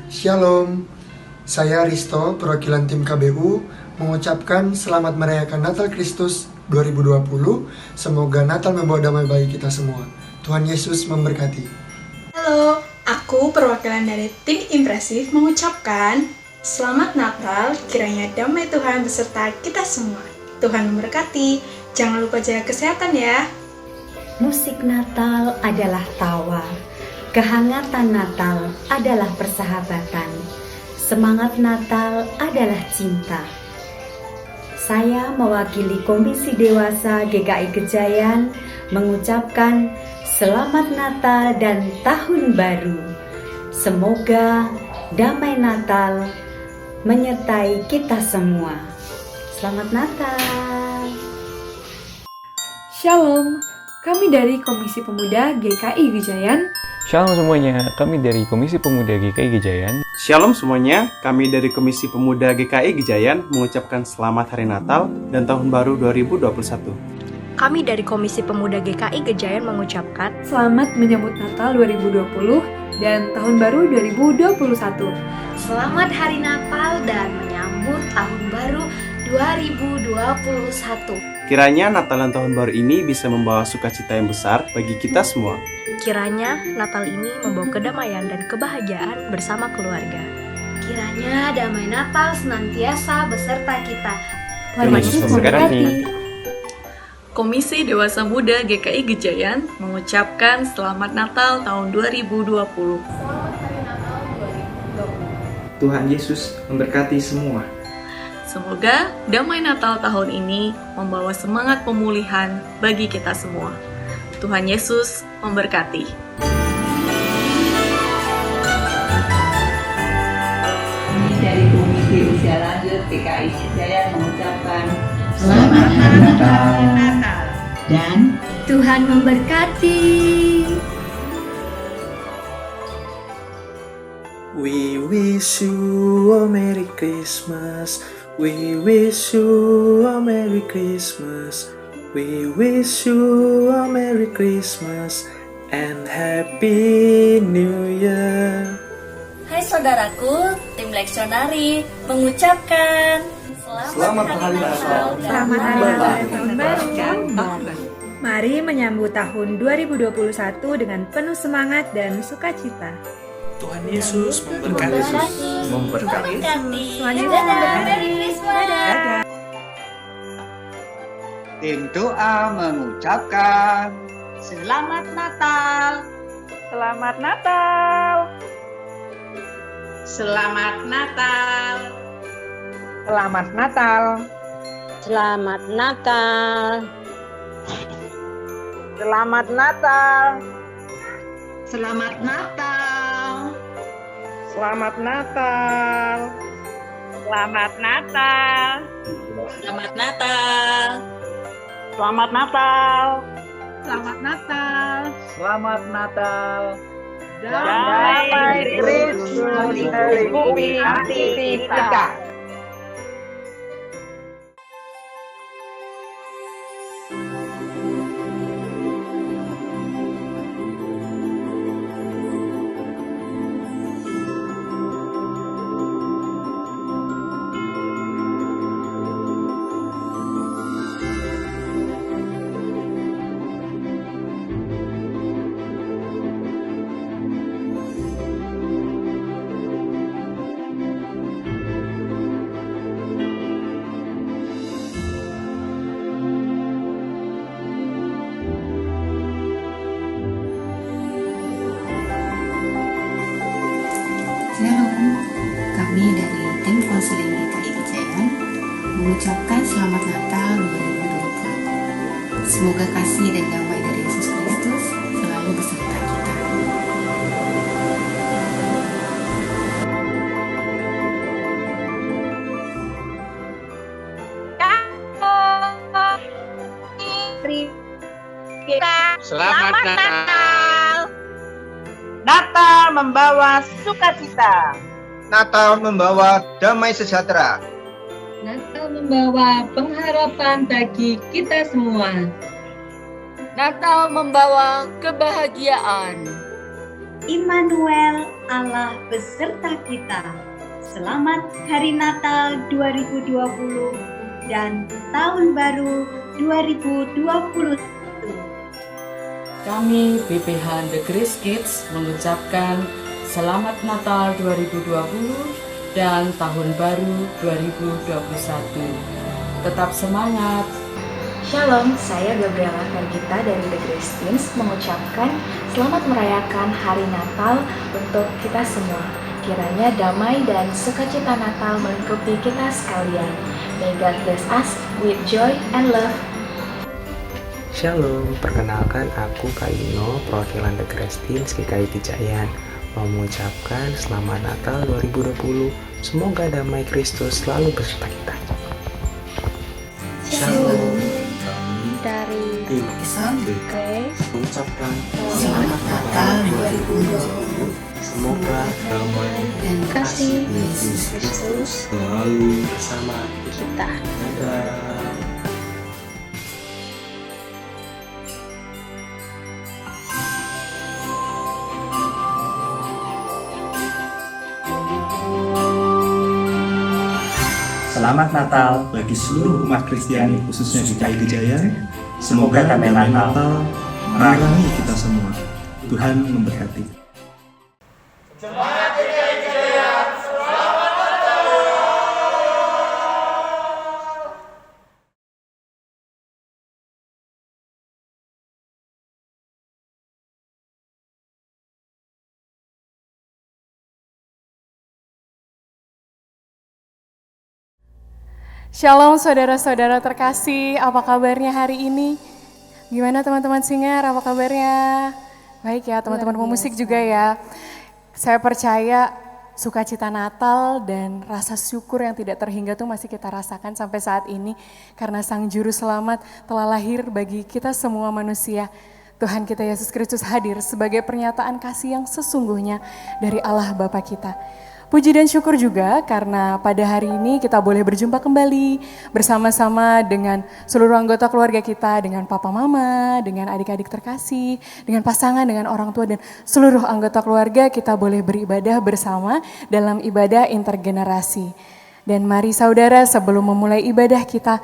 Shalom, saya Risto, perwakilan tim KBU, mengucapkan selamat merayakan Natal Kristus 2020. Semoga Natal membawa damai bagi kita semua. Tuhan Yesus memberkati. Halo, aku perwakilan dari tim Impresif mengucapkan selamat Natal, kiranya damai Tuhan beserta kita semua. Tuhan memberkati, jangan lupa jaga kesehatan ya. Musik Natal adalah tawa, kehangatan Natal adalah persahabatan, semangat Natal adalah cinta. Saya mewakili Komisi Dewasa GKI Gejayan mengucapkan Selamat Natal dan Tahun Baru. Semoga damai Natal menyertai kita semua. Selamat Natal. Shalom, kami dari Komisi Pemuda GKI Gejayan. Shalom semuanya, kami dari Komisi Pemuda GKI Gejayan. Shalom semuanya, kami dari Komisi Pemuda GKI Gejayan mengucapkan Selamat Hari Natal dan Tahun Baru 2021. Kami dari Komisi Pemuda GKI Gejayan mengucapkan Selamat menyambut Natal 2020 dan Tahun Baru 2021. Selamat Hari Natal dan menyambut Tahun Baru 2021. Kiranya Natal dan Tahun Baru ini bisa membawa sukacita yang besar bagi kita semua. Kiranya Natal ini membawa kedamaian dan kebahagiaan bersama keluarga. Kiranya damai Natal senantiasa beserta kita. Tuhan Yesus memberkati. Komisi Dewasa Muda GKI Gejayan mengucapkan Selamat Natal tahun 2020. Selamat Hari Natal 2020. Tuhan Yesus memberkati semua. Semoga damai Natal tahun ini membawa semangat pemulihan bagi kita semua. Tuhan Yesus memberkati. Kami dari Komisi Usia Lanjut GKI Gejayan mengucapkan Selamat Natal dan Tuhan memberkati. We wish you a Merry Christmas. We wish you a Merry Christmas. We wish you a Merry Christmas and Happy New Year. Hai saudaraku, tim leksionari mengucapkan Selamat Hari Natal. Selamat Hari Natal dan Tahun Baru. Mari menyambut tahun 2021 dengan penuh semangat dan sukacita. Tuhan Yesus memberkati. Tuhan Yesus memberkati. Dadah. Tim doa mengucapkan Selamat Natal. Selamat Natal. Selamat Natal. Selamat Natal. Selamat Natal. Selamat Natal. Selamat Natal. Selamat Natal. Selamat Natal. Selamat Natal. Selamat Natal. Selamat Natal. Selamat Natal. Damai Kristus melingkupi hati kita. Shalom, kami dari tim konseling GKI Gejayan mengucapkan Selamat Natal 2020. Semoga kasih dan damai dari Yesus Kristus selalu beserta kita. Selamat Natal. Natal membawa sukacita. Natal membawa damai sejahtera. Natal membawa pengharapan bagi kita semua. Natal membawa kebahagiaan. Immanuel, Allah beserta kita. Selamat Hari Natal 2020 dan Tahun Baru 2021. Kami BPH The Grace Kids mengucapkan Selamat Natal 2020 dan Tahun Baru 2021. Tetap semangat! Shalom, saya Gabriela Fergita dari The Grace Teens mengucapkan selamat merayakan Hari Natal untuk kita semua. Kiranya damai dan sukacita Natal melingkupi kita sekalian. May God bless us with joy and love. Shalom, perkenalkan aku Kak Ino, perwakilan The Grace Teens GKI Gejayan. Mau mengucapkan Selamat Natal 2020. Semoga damai Kristus selalu beserta kita. Shalom. Dari tim Grace mengucapkan Selamat Natal 2020. Semoga damai dan kasih Yesus Kristus selalu bersama kita. Dadah. Selamat Natal bagi seluruh umat Kristiani, khususnya GKI Gejayan. Semoga damai Natal menerangi kita semua. Tuhan memberkati. Jemaat GKI Gejayan, selamat Natal! Shalom saudara-saudara terkasih, apa kabarnya hari ini? Gimana teman-teman singer, apa kabarnya? Baik ya, teman-teman pemusik juga ya. Saya percaya sukacita Natal dan rasa syukur yang tidak terhingga tuh masih kita rasakan sampai saat ini. Karena Sang Juru Selamat telah lahir bagi kita semua manusia. Tuhan kita Yesus Kristus hadir sebagai pernyataan kasih yang sesungguhnya dari Allah Bapa kita. Puji dan syukur juga karena pada hari ini kita boleh berjumpa kembali bersama-sama dengan seluruh anggota keluarga kita, dengan papa mama, dengan adik-adik terkasih, dengan pasangan, dengan orang tua dan seluruh anggota keluarga kita boleh beribadah bersama dalam ibadah intergenerasi. Dan mari saudara sebelum memulai ibadah kita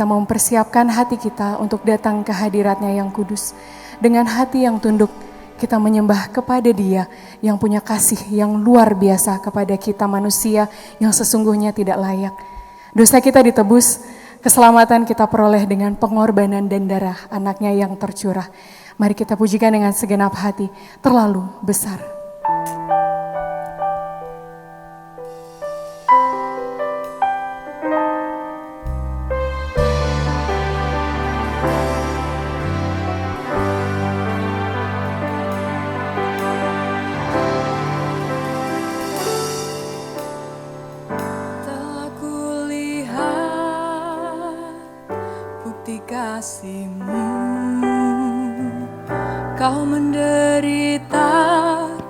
mau mempersiapkan hati kita untuk datang ke hadiratnya yang kudus. Dengan hati yang tunduk, kita menyembah kepada Dia yang punya kasih yang luar biasa kepada kita manusia yang sesungguhnya tidak layak. Dosa kita ditebus, keselamatan kita peroleh dengan pengorbanan dan darah anaknya yang tercurah. Mari kita pujikan dengan segenap hati, terlalu besar. Kasih-Mu, Kau menderita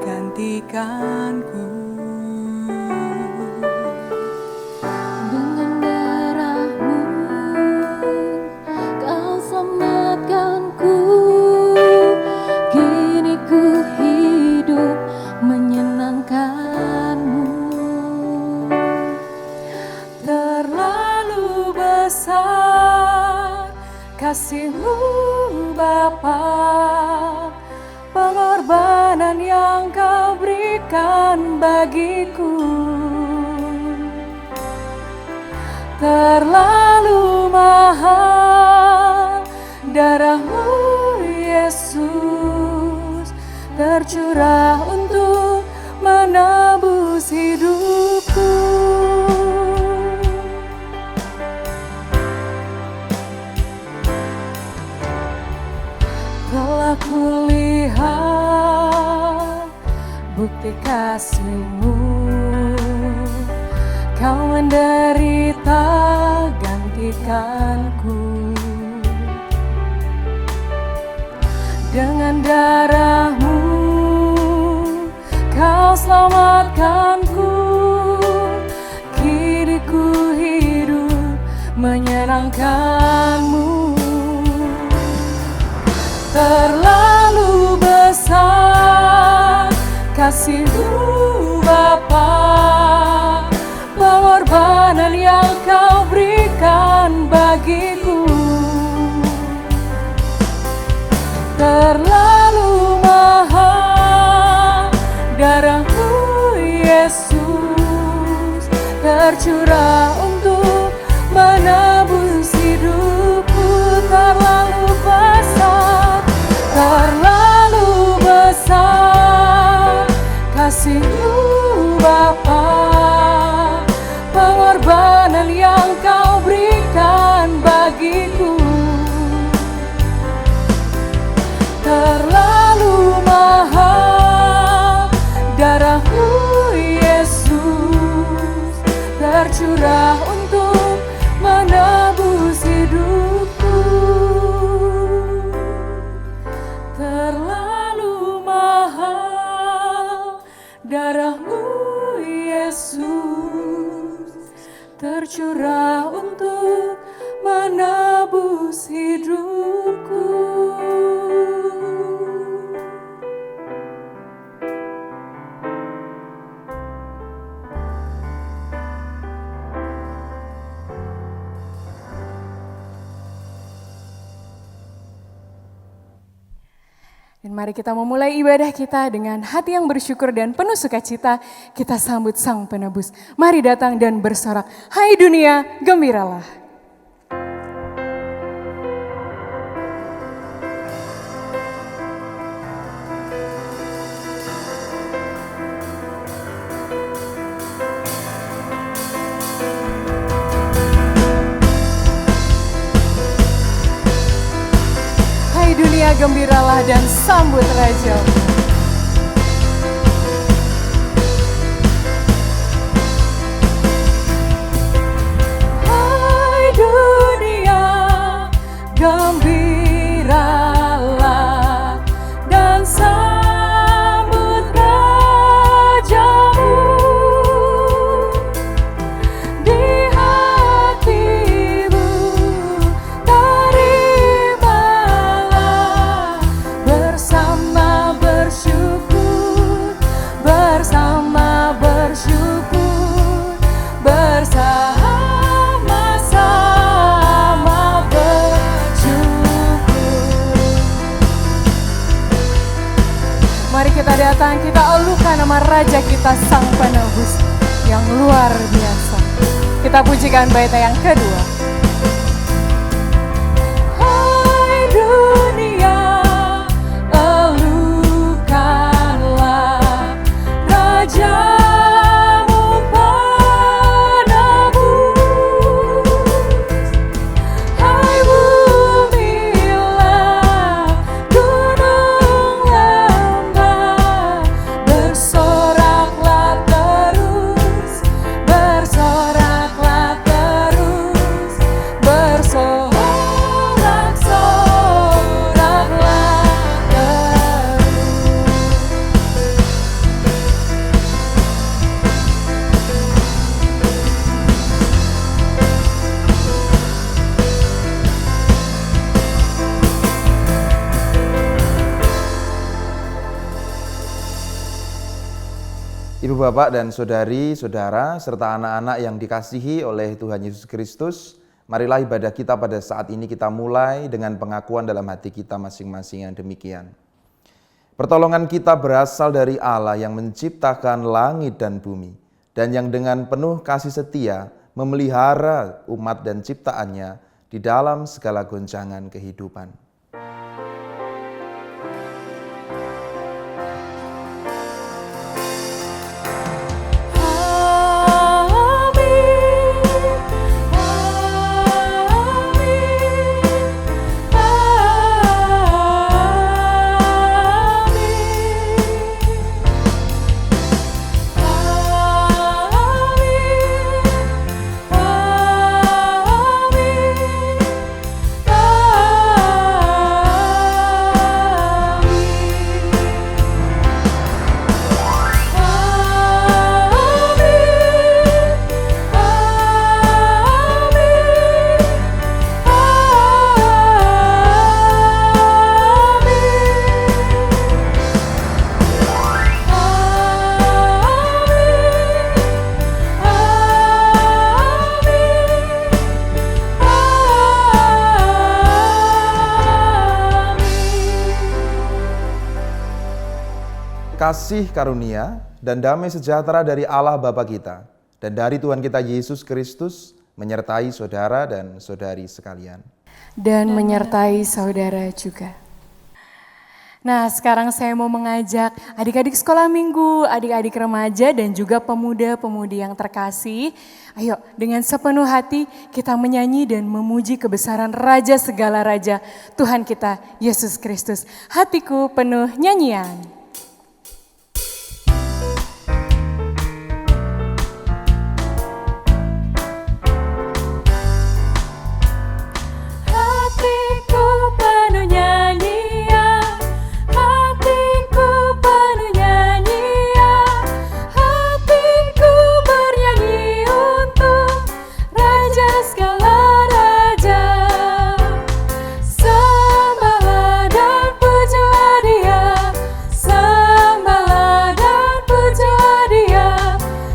gantikanku. Dengan darah-Mu, Kau selamatkanku. Kini ku hidup menyenangkan-Mu. Terlalu besar kasih-Mu Bapa, pengorbanan yang Kau berikan bagiku. Terlalu mahal darah-Mu Yesus, tercurah untuk menebus hidupku. Telah kulihat bukti kasih-Mu, Kau menderita gantikanku. Dengan darah-Mu, Kau selamatkanku. Kini ku hidup menyenangkan-Mu. Terlalu besar kasih-Mu Bapa, pengorbanan yang Kau berikan bagiku terlalu mahal. Darah-Mu Yesus tercurah untuk menebus hidupku. Terlalu besar, terlalu besar kasih-Mu Bapa, pengorbanan yang Kau berikan bagiku terlalu mahal. Darah-Mu Yesus tercurah untuk menebus hidupku. Terlalu mahal. Darah-Mu Yesus tercurah untuk menebus hidupku. Dan mari kita memulai ibadah kita dengan hati yang bersyukur dan penuh sukacita. Kita sambut Sang Penebus. Mari datang dan bersorak, hai dunia, gembiralah. Hai dunia, gembiralah dan sambut Raja-Mu. Hai dunia, gembiralah dan sambut Raja-Mu. Di hatimu terimalah bersama bersyukur, bersama bersyukur, bersama-sama bersyukur. Mari kita datang, kita elukan nama Raja kita, Sang Penebus yang luar biasa. Kita pujikan bait yang kedua. Hai dunia, elukanlah Raja-Mu penebus. Hai bumilah, gunung lembah, bersoraklah terus, bersoraklah terus, bersorak-soraklah terus. Ibu bapak dan saudari-saudara serta anak-anak yang dikasihi oleh Tuhan Yesus Kristus, marilah ibadah kita pada saat ini kita mulai dengan pengakuan dalam hati kita masing-masing yang demikian. Pertolongan kita berasal dari Allah yang menciptakan langit dan bumi, dan yang dengan penuh kasih setia memelihara umat dan ciptaannya di dalam segala goncangan kehidupan. Amin. kasih karunia dan damai sejahtera dari Allah Bapa kita dan dari Tuhan kita Yesus Kristus menyertai saudara dan saudari sekalian. Dan menyertai saudara juga. Nah, sekarang saya mau mengajak adik-adik sekolah minggu, adik-adik remaja dan juga pemuda-pemudi yang terkasih. Ayo, dengan sepenuh hati kita menyanyi dan memuji kebesaran Raja segala Raja, Tuhan kita Yesus Kristus. Hatiku penuh nyanyian. Hatiku penuh nyanyian, hatiku penuh nyanyian, hatiku bernyanyi untuk Raja segala Raja. Sembahlah dan pujilah Dia, sembahlah dan pujilah Dia,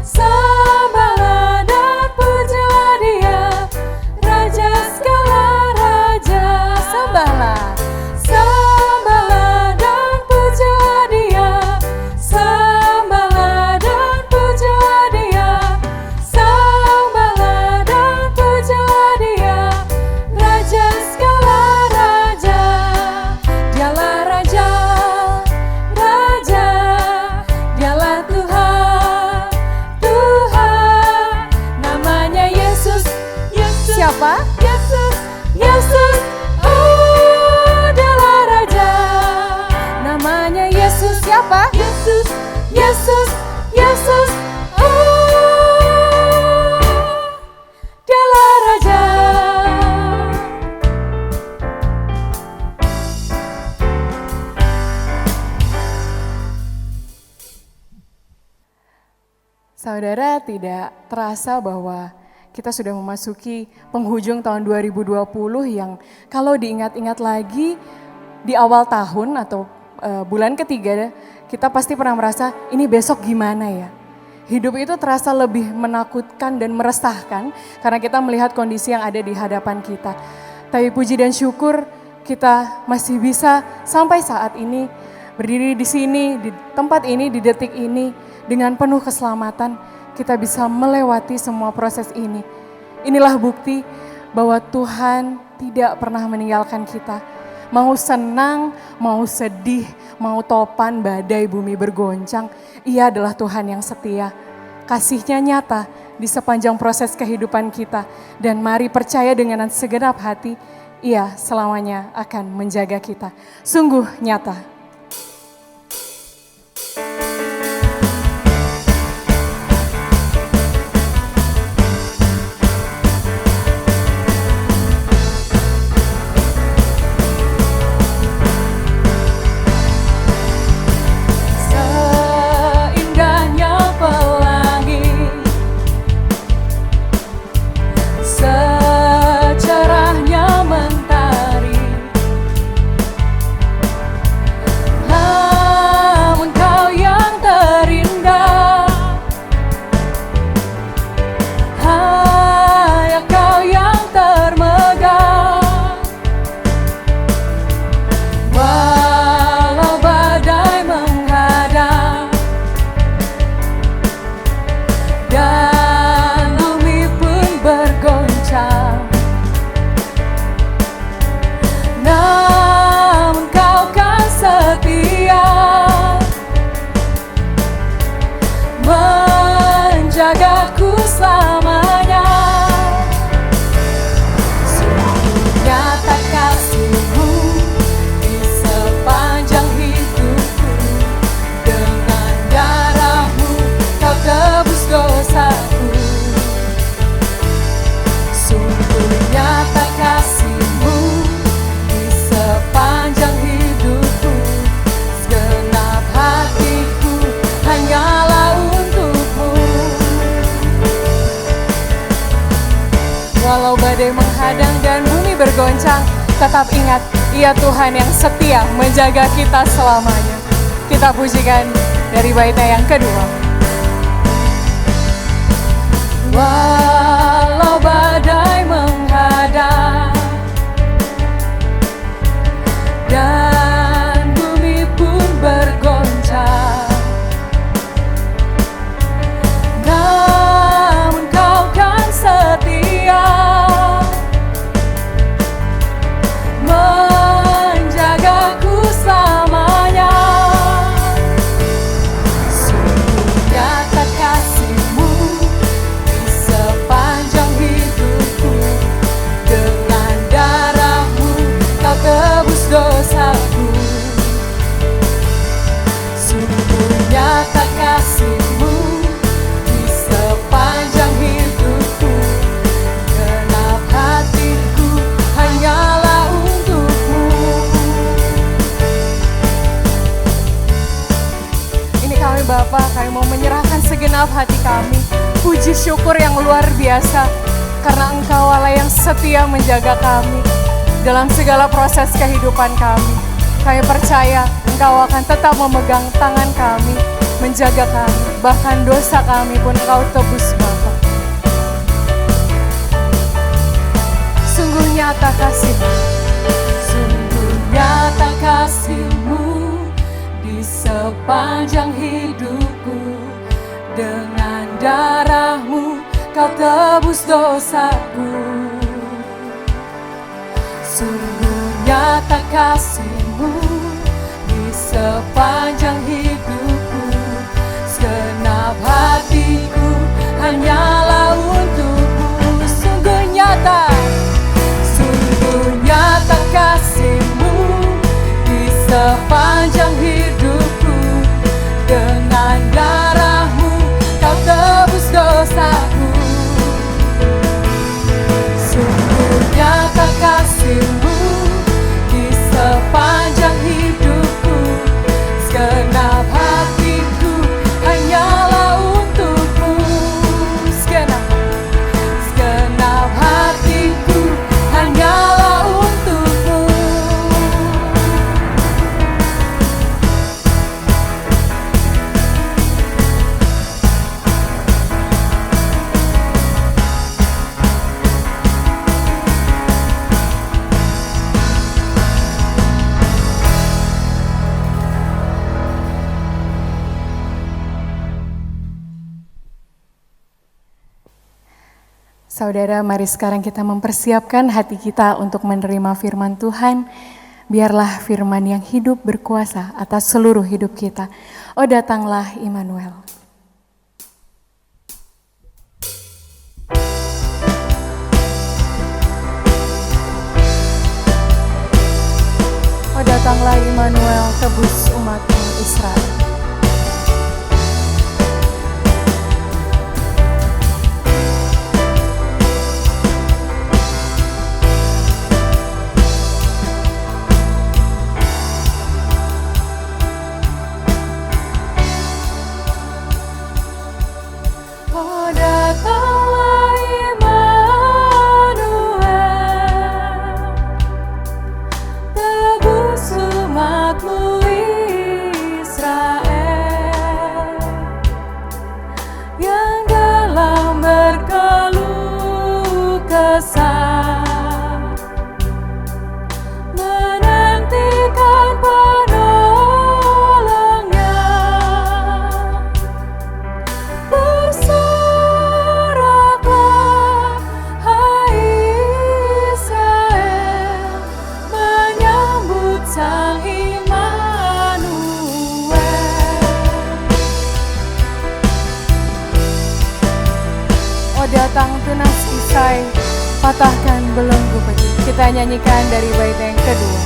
sembahlah dan pujilah Dia, Raja segala Raja. Sembahlah, sembahlah dan pujilah Dia, sembahlah dan pujilah Dia, sembahlah dan pujilah Dia, Raja segala Raja. Dialah Raja, Raja, Dialah Tuhan, Tuhan. Namanya Yesus, Yesus. Siapa? Yesus, Yesus. Oh, Dialah Raja. Namanya Yesus siapa? Yesus, Yesus, Yesus. Oh, Dialah Raja. Saudara, tidak terasa bahwa kita sudah memasuki penghujung tahun 2020 yang kalau diingat-ingat lagi di awal tahun atau bulan ketiga, kita pasti pernah merasa ini besok gimana ya. Hidup itu terasa lebih menakutkan dan meresahkan karena kita melihat kondisi yang ada di hadapan kita. Tapi puji dan syukur kita masih bisa sampai saat ini berdiri di sini, di tempat ini, di detik ini dengan penuh keselamatan. Kita bisa melewati semua proses ini. Inilah bukti bahwa Tuhan tidak pernah meninggalkan kita. Mau senang, mau sedih, mau topan, badai, bumi bergoncang, Ia adalah Tuhan yang setia. Kasih-Nya nyata di sepanjang proses kehidupan kita. Dan mari percaya dengan segenap hati, Ia selamanya akan menjaga kita. Sungguh nyata. Seindahnya pelangi, secerahnya mentari, namun Kau yang terindah, hanya Kau yang termegah. Walau badai menghadang dan bumi pun bergoncang, namun Kau kan setia menjagaku selamanya. Sungguh nyata kasih-Mu di sepanjang hidupku. Dengan darah-Mu Kau tebus dosaku. Sungguh nyata kasih-Mu di sepanjang hidupku. Segenap hatiku hanyalah untuk-Mu. Walau badai menghadang dan bumi bergoncang, tetap ingat Ia Tuhan yang setia menjaga kita selamanya. Kita pujikan dari baitnya yang kedua. Walau badai menghadang dan bumi pun bergoncang, puji syukur yang luar biasa karena Engkau Allah yang setia menjaga kami dalam segala proses kehidupan kami. Kami percaya Engkau akan tetap memegang tangan kami, menjaga kami, bahkan dosa kami pun Engkau tebus Bapa. Sungguh nyata kasih-Mu, sungguh nyata kasih-Mu di sepanjang hidupku. Dengan darah-Mu Kau tebus dosaku. Sungguh nyata kasih-Mu di sepanjang hidupku. Segenap hatiku hanyalah untuk-Mu. Sungguh nyata kasih-Mu di sepanjang hidupku. Dengan darah-Mu Kau tebus dosaku. Sungguh nyata kasih-Mu di sepanjang hidupku. Segenap hatiku hanyalah untuk-Mu. Segenap hatiku hanyalah untuk-Mu. Saudara, mari sekarang kita mempersiapkan hati kita untuk menerima firman Tuhan. Biarlah firman yang hidup berkuasa atas seluruh hidup kita. Oh, datanglah Immanuel. Oh, datanglah Immanuel, tebus umat-Mu Israel. Oh, datanglah Immanuel, tebus umat-Mu Israel, yang dalam berkeluh kesah menantikan penolongnya. Bersoraklah, hai Israel, menyambut Sang Immanuel. Oh, datang tunas Isai, patahkan belenggu pedih. Kita nyanyikan dari bait yang kedua.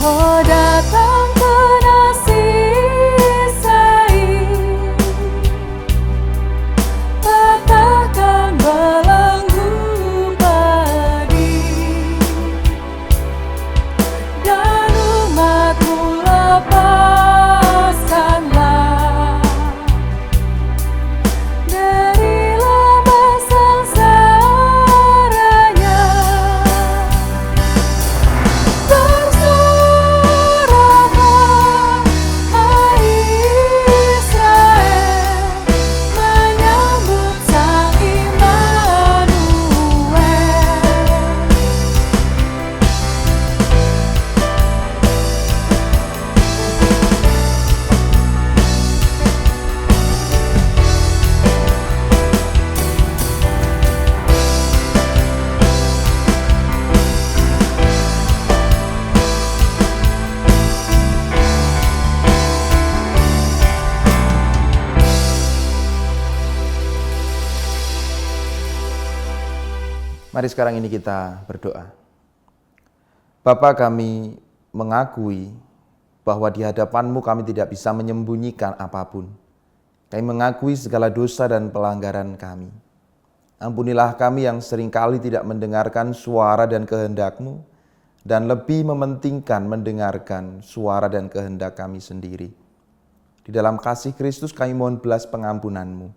Oh, datang tunas Isai, patahkan belenggu pedih, dan umat-Mu lepaskanlah dari lembah sengsaranya. Bersoraklah, hai Israel, menyambut Sang Immanuel. Mari sekarang ini kita berdoa. Bapa, kami mengakui bahwa di hadapan-Mu kami tidak bisa menyembunyikan apapun. Kami mengakui segala dosa dan pelanggaran kami. Ampunilah kami yang seringkali tidak mendengarkan suara dan kehendak-Mu, dan lebih mementingkan mendengarkan suara dan kehendak kami sendiri. Di dalam kasih Kristus kami mohon belas pengampunan-Mu.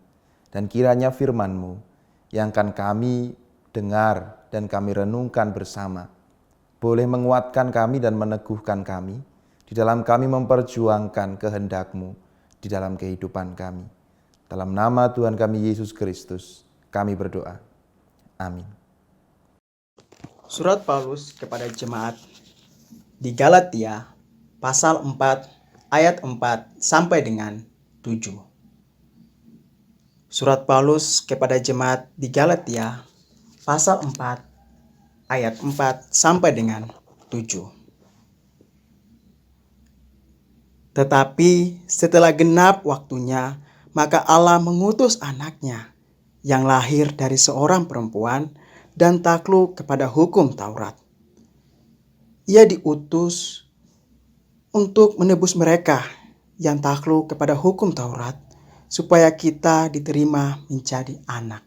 Dan kiranya firman-Mu yang akan kami dengar dan kami renungkan bersama, boleh menguatkan kami dan meneguhkan kami, di dalam kami memperjuangkan kehendak-Mu di dalam kehidupan kami. Dalam nama Tuhan kami Yesus Kristus, kami berdoa. Amin. Surat Paulus kepada jemaat di Galatia, pasal 4, ayat 4 sampai dengan 7. Surat Paulus kepada jemaat di Galatia, pasal 4, ayat 4 sampai dengan 7. Tetapi setelah genap waktunya, maka Allah mengutus anaknya yang lahir dari seorang perempuan dan takluk kepada hukum Taurat. Ia diutus untuk menebus mereka yang takluk kepada hukum Taurat, supaya kita diterima menjadi anak.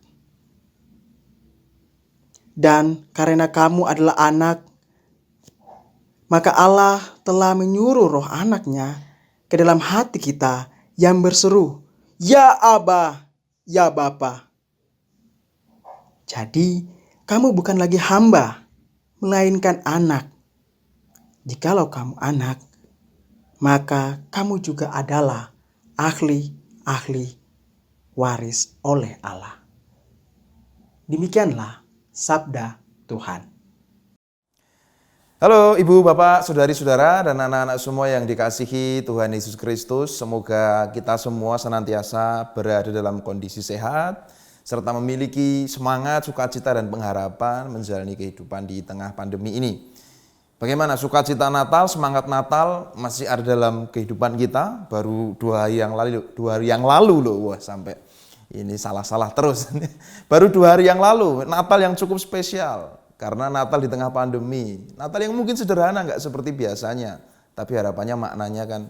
Dan karena kamu adalah anak, maka Allah telah menyuruh roh anaknya ke dalam hati kita yang berseru, "Ya Aba, ya Bapa." Jadi, kamu bukan lagi hamba, melainkan anak. Jikalau kamu anak, maka kamu juga adalah ahli waris oleh Allah. Demikianlah sabda Tuhan. Halo Ibu, Bapak, Saudari-saudara, dan anak-anak semua yang dikasihi Tuhan Yesus Kristus. Semoga kita semua senantiasa berada dalam kondisi sehat, serta memiliki semangat, sukacita, dan pengharapan menjalani kehidupan di tengah pandemi ini. Bagaimana sukacita Natal, semangat Natal masih ada dalam kehidupan kita? Baru 2 hari yang lalu loh, wah sampai ini salah-salah terus. Baru 2 hari yang lalu, Natal yang cukup spesial. Karena Natal di tengah pandemi. Natal yang mungkin sederhana, nggak seperti biasanya. Tapi harapannya maknanya kan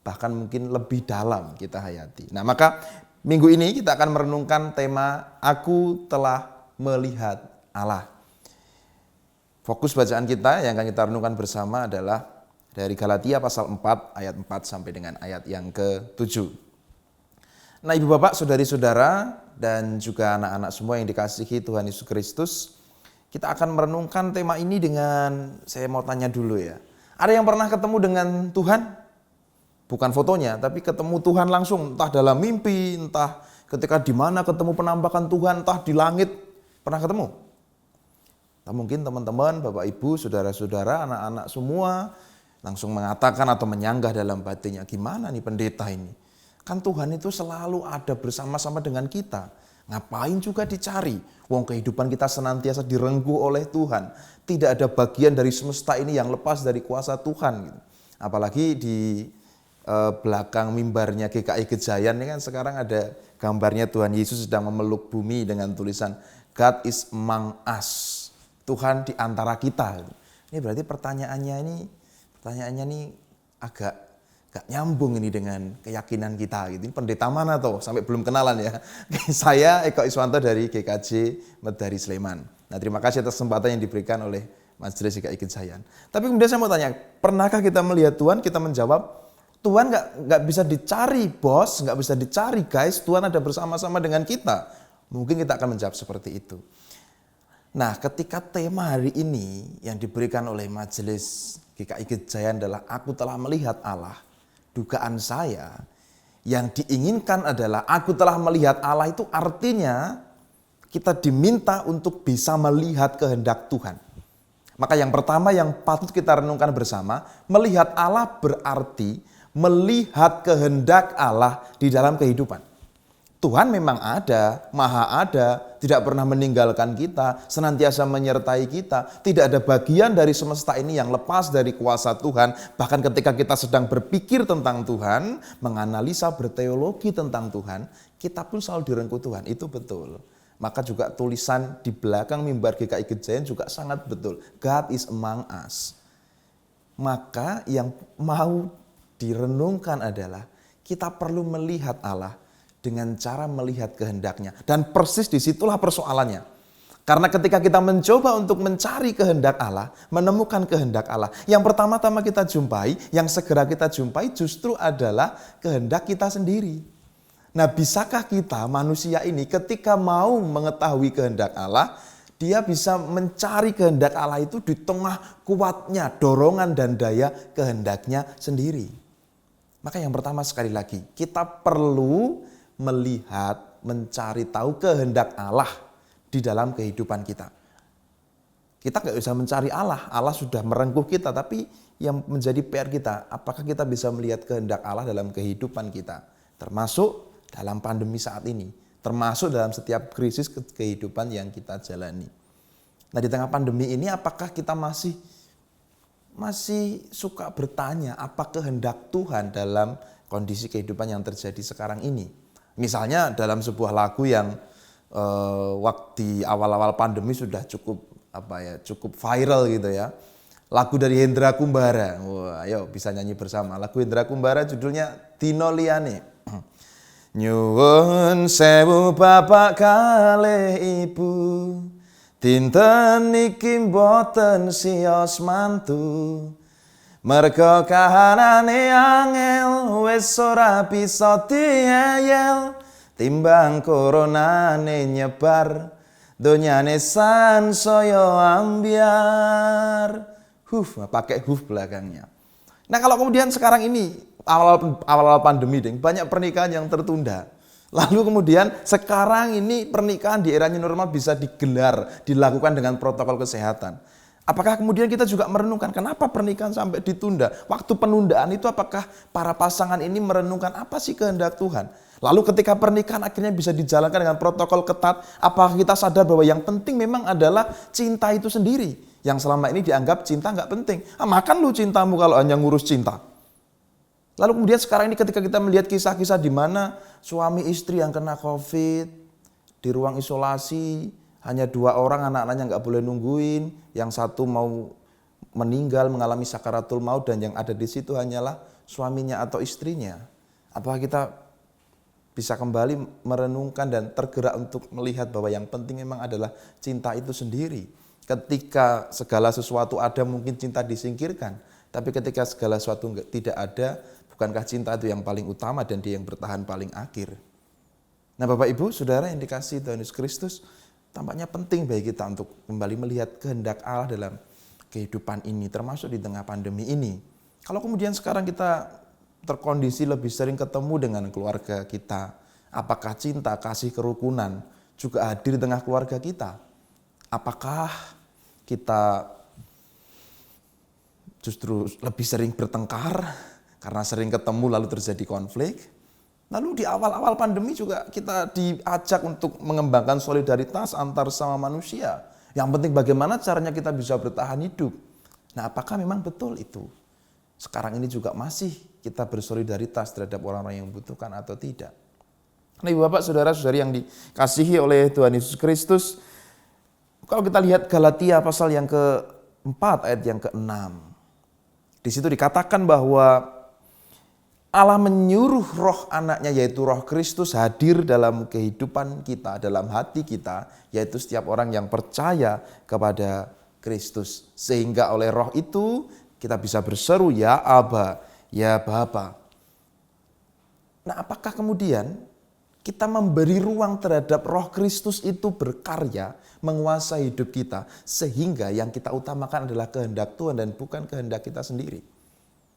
bahkan mungkin lebih dalam kita hayati. Nah maka minggu ini kita akan merenungkan tema Aku Telah Melihat Allah. Fokus bacaan kita yang akan kita renungkan bersama adalah dari Galatia pasal 4 ayat 4 sampai dengan ayat yang ke-7. Nah Ibu Bapak, Saudari-saudara, dan juga anak-anak semua yang dikasihi Tuhan Yesus Kristus, kita akan merenungkan tema ini dengan, saya mau tanya dulu ya. Ada yang pernah ketemu dengan Tuhan? Bukan fotonya, tapi ketemu Tuhan langsung, entah dalam mimpi, entah ketika di mana ketemu penampakan Tuhan, entah di langit. Pernah ketemu? Mungkin teman-teman, Bapak Ibu, Saudara-saudara, anak-anak semua langsung mengatakan atau menyanggah dalam batinnya, gimana nih pendeta ini? Kan Tuhan itu selalu ada bersama-sama dengan kita. Ngapain juga dicari? Wong kehidupan kita senantiasa direngkuh oleh Tuhan. Tidak ada bagian dari semesta ini yang lepas dari kuasa Tuhan. Apalagi di belakang mimbarnya GKI Gejayan ini kan sekarang ada gambarnya Tuhan Yesus sedang memeluk bumi dengan tulisan God is among us. Tuhan di antara kita. Ini berarti pertanyaannya ini agak gak nyambung ini dengan keyakinan kita gitu. Ini pendeta mana tuh? Sampai belum kenalan ya. Saya Eko Iswanto dari GKJ Medari Sleman. Nah, terima kasih atas kesempatan yang diberikan oleh Majelis GKI Gejayan. Tapi kemudian saya mau tanya, pernahkah kita melihat Tuhan? Kita menjawab, Tuhan gak bisa dicari bos, gak bisa dicari guys. Tuhan ada bersama-sama dengan kita. Mungkin kita akan menjawab seperti itu. Nah, ketika tema hari ini yang diberikan oleh Majelis GKI Gejayan adalah Aku Telah Melihat Allah, dugaan saya yang diinginkan adalah aku telah melihat Allah itu artinya kita diminta untuk bisa melihat kehendak Tuhan. Maka yang pertama yang patut kita renungkan bersama, melihat Allah berarti melihat kehendak Allah di dalam kehidupan. Tuhan memang ada, maha ada, tidak pernah meninggalkan kita, senantiasa menyertai kita. Tidak ada bagian dari semesta ini yang lepas dari kuasa Tuhan. Bahkan ketika kita sedang berpikir tentang Tuhan, menganalisa, berteologi tentang Tuhan, kita pun selalu direngkuh Tuhan, itu betul. Maka juga tulisan di belakang mimbar GKI Gejayan juga sangat betul. God is among us. Maka yang mau direnungkan adalah kita perlu melihat Allah dengan cara melihat kehendaknya. Dan persis disitulah persoalannya. Karena ketika kita mencoba untuk mencari kehendak Allah, menemukan kehendak Allah, yang pertama-tama kita jumpai, yang segera kita jumpai justru adalah kehendak kita sendiri. Nah, bisakah kita manusia ini ketika mau mengetahui kehendak Allah, dia bisa mencari kehendak Allah itu di tengah kuatnya dorongan dan daya kehendaknya sendiri. Maka yang pertama sekali lagi, kita perlu melihat, mencari tahu kehendak Allah di dalam kehidupan kita. Kita nggak bisa mencari Allah, Allah sudah merengkuh kita, tapi yang menjadi PR kita, apakah kita bisa melihat kehendak Allah dalam kehidupan kita, termasuk dalam pandemi saat ini, termasuk dalam setiap krisis kehidupan yang kita jalani. Nah, di tengah pandemi ini apakah kita masih suka bertanya apa kehendak Tuhan dalam kondisi kehidupan yang terjadi sekarang ini? Misalnya dalam sebuah lagu yang waktu awal-awal pandemi sudah cukup viral gitu ya. Lagu dari Hendra Kumbara. Wah, ayo bisa nyanyi bersama. Lagu Hendra Kumbara judulnya Dino Liyane. Nyuwun sewu bapak kalih ibu, dinten iki mboten siyos mantu. Merga kahanane angel wis ora bisa dieyel. Timbang koronane nyebar, donyane sansaya ambyar. Pakai belakangnya. Nah, kalau kemudian sekarang ini awal-awal pandemi, banyak pernikahan yang tertunda. Lalu kemudian sekarang ini pernikahan di era new normal bisa digelar, dilakukan dengan protokol kesehatan. Apakah kemudian kita juga merenungkan kenapa pernikahan sampai ditunda? Waktu penundaan itu apakah para pasangan ini merenungkan apa sih kehendak Tuhan? Lalu ketika pernikahan akhirnya bisa dijalankan dengan protokol ketat, apakah kita sadar bahwa yang penting memang adalah cinta itu sendiri? Yang selama ini dianggap cinta nggak penting. Makan lu cintamu kalau hanya ngurus cinta. Lalu kemudian sekarang ini ketika kita melihat kisah-kisah di mana suami istri yang kena COVID, di ruang isolasi, hanya 2 orang anak-anaknya nggak boleh nungguin, yang satu mau meninggal mengalami sakaratul maut dan yang ada di situ hanyalah suaminya atau istrinya. Apakah kita bisa kembali merenungkan dan tergerak untuk melihat bahwa yang penting memang adalah cinta itu sendiri. Ketika segala sesuatu ada mungkin cinta disingkirkan, tapi ketika segala sesuatu tidak ada, bukankah cinta itu yang paling utama dan dia yang bertahan paling akhir. Nah, Bapak Ibu, Saudara yang dikasihi Tuhan Yesus Kristus, tampaknya penting bagi kita untuk kembali melihat kehendak Allah dalam kehidupan ini, termasuk di tengah pandemi ini. Kalau kemudian sekarang kita terkondisi lebih sering ketemu dengan keluarga kita, apakah cinta, kasih, kerukunan juga hadir di tengah keluarga kita? Apakah kita justru lebih sering bertengkar karena sering ketemu lalu terjadi konflik? Lalu di awal-awal pandemi juga kita diajak untuk mengembangkan solidaritas antar sama manusia. Yang penting bagaimana caranya kita bisa bertahan hidup. Nah, apakah memang betul itu? Sekarang ini juga masih kita bersolidaritas terhadap orang-orang yang membutuhkan atau tidak. Nah, Ibu Bapak, Saudara-saudari yang dikasihi oleh Tuhan Yesus Kristus, kalau kita lihat Galatia pasal yang ke-4 ayat yang ke-6. Di situ dikatakan bahwa Allah menyuruh roh anaknya yaitu roh Kristus hadir dalam kehidupan kita, dalam hati kita, yaitu setiap orang yang percaya kepada Kristus. Sehingga oleh roh itu kita bisa berseru ya Aba, ya Bapa. Nah, apakah kemudian kita memberi ruang terhadap roh Kristus itu berkarya, menguasai hidup kita, sehingga yang kita utamakan adalah kehendak Tuhan dan bukan kehendak kita sendiri.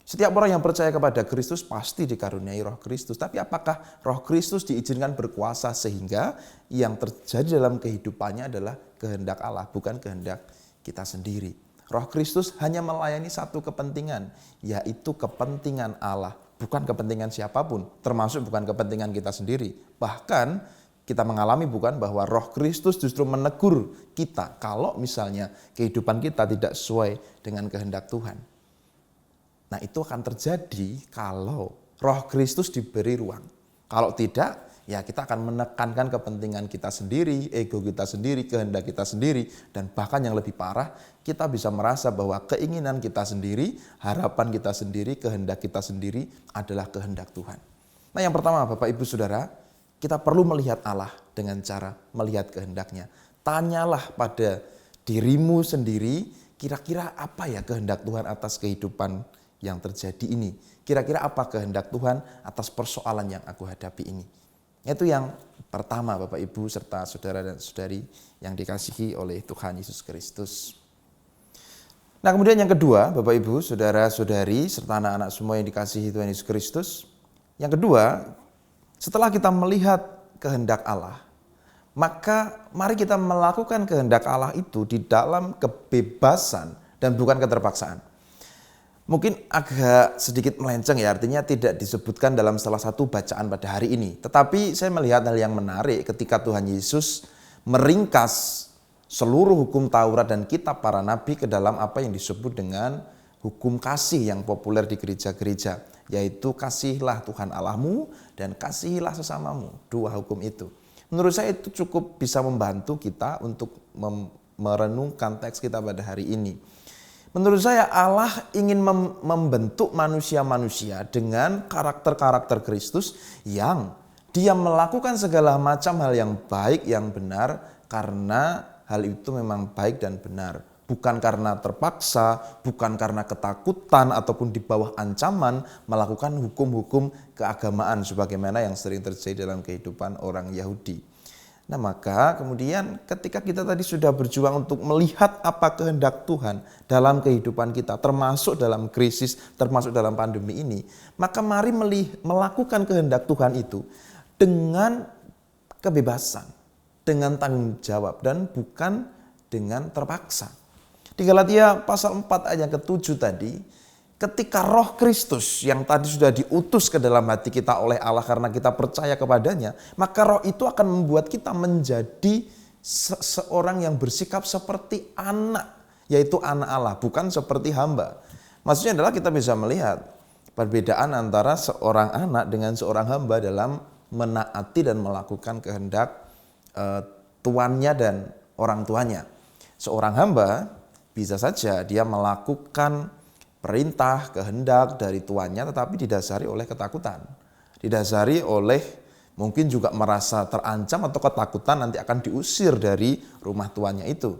Setiap orang yang percaya kepada Kristus pasti dikaruniai roh Kristus. Tapi apakah roh Kristus diizinkan berkuasa sehingga yang terjadi dalam kehidupannya adalah kehendak Allah, bukan kehendak kita sendiri. Roh Kristus hanya melayani satu kepentingan, yaitu kepentingan Allah. Bukan kepentingan siapapun, termasuk bukan kepentingan kita sendiri. Bahkan kita mengalami bukan bahwa roh Kristus justru menegur kita kalau misalnya kehidupan kita tidak sesuai dengan kehendak Tuhan. Nah, itu akan terjadi kalau roh Kristus diberi ruang. Kalau tidak, ya kita akan menekankan kepentingan kita sendiri, ego kita sendiri, kehendak kita sendiri. Dan bahkan yang lebih parah, kita bisa merasa bahwa keinginan kita sendiri, harapan kita sendiri, kehendak kita sendiri adalah kehendak Tuhan. Nah, yang pertama Bapak Ibu Saudara, kita perlu melihat Allah dengan cara melihat kehendaknya. tanyalah pada dirimu sendiri, kira-kira apa ya kehendak Tuhan atas kehidupan yang terjadi ini? Kira-kira apa kehendak Tuhan atas persoalan yang aku hadapi ini? Itu yang pertama, Bapak Ibu serta saudara dan saudari yang dikasihi oleh Tuhan Yesus Kristus. Nah, kemudian yang kedua, Bapak Ibu, saudara saudari serta anak-anak semua yang dikasihi Tuhan Yesus Kristus. Yang kedua, setelah kita melihat kehendak Allah, maka mari kita melakukan kehendak Allah itu di dalam kebebasan dan bukan keterpaksaan. Mungkin agak sedikit melenceng ya, artinya tidak disebutkan dalam salah satu bacaan pada hari ini. Tetapi saya melihat hal yang menarik ketika Tuhan Yesus meringkas seluruh hukum Taurat dan kitab para nabi ke dalam apa yang disebut dengan hukum kasih yang populer di gereja-gereja. Yaitu kasihilah Tuhan Allahmu dan kasihilah sesamamu. Dua hukum itu. Menurut saya itu cukup bisa membantu kita untuk merenungkan teks kita pada hari ini. Menurut saya Allah ingin membentuk manusia-manusia dengan karakter-karakter Kristus yang dia melakukan segala macam hal yang baik, yang benar karena hal itu memang baik dan benar. Bukan karena terpaksa, bukan karena ketakutan ataupun di bawah ancaman melakukan hukum-hukum keagamaan sebagaimana yang sering terjadi dalam kehidupan orang Yahudi. Nah, maka kemudian ketika kita tadi sudah berjuang untuk melihat apa kehendak Tuhan dalam kehidupan kita, termasuk dalam krisis, termasuk dalam pandemi ini, maka mari melakukan kehendak Tuhan itu dengan kebebasan, dengan tanggung jawab dan bukan dengan terpaksa. Di Galatia pasal 4 ayat yang ke-7 tadi, ketika Roh Kristus yang tadi sudah diutus ke dalam hati kita oleh Allah karena kita percaya kepadanya, maka Roh itu akan membuat kita menjadi seorang yang bersikap seperti anak, yaitu anak Allah, bukan seperti hamba. Maksudnya adalah kita bisa melihat perbedaan antara seorang anak dengan seorang hamba dalam menaati dan melakukan kehendak tuannya dan orang tuanya. Seorang hamba bisa saja dia melakukan perintah, kehendak dari tuannya tetapi didasari oleh ketakutan. Didasari oleh mungkin juga merasa terancam atau ketakutan nanti akan diusir dari rumah tuannya itu.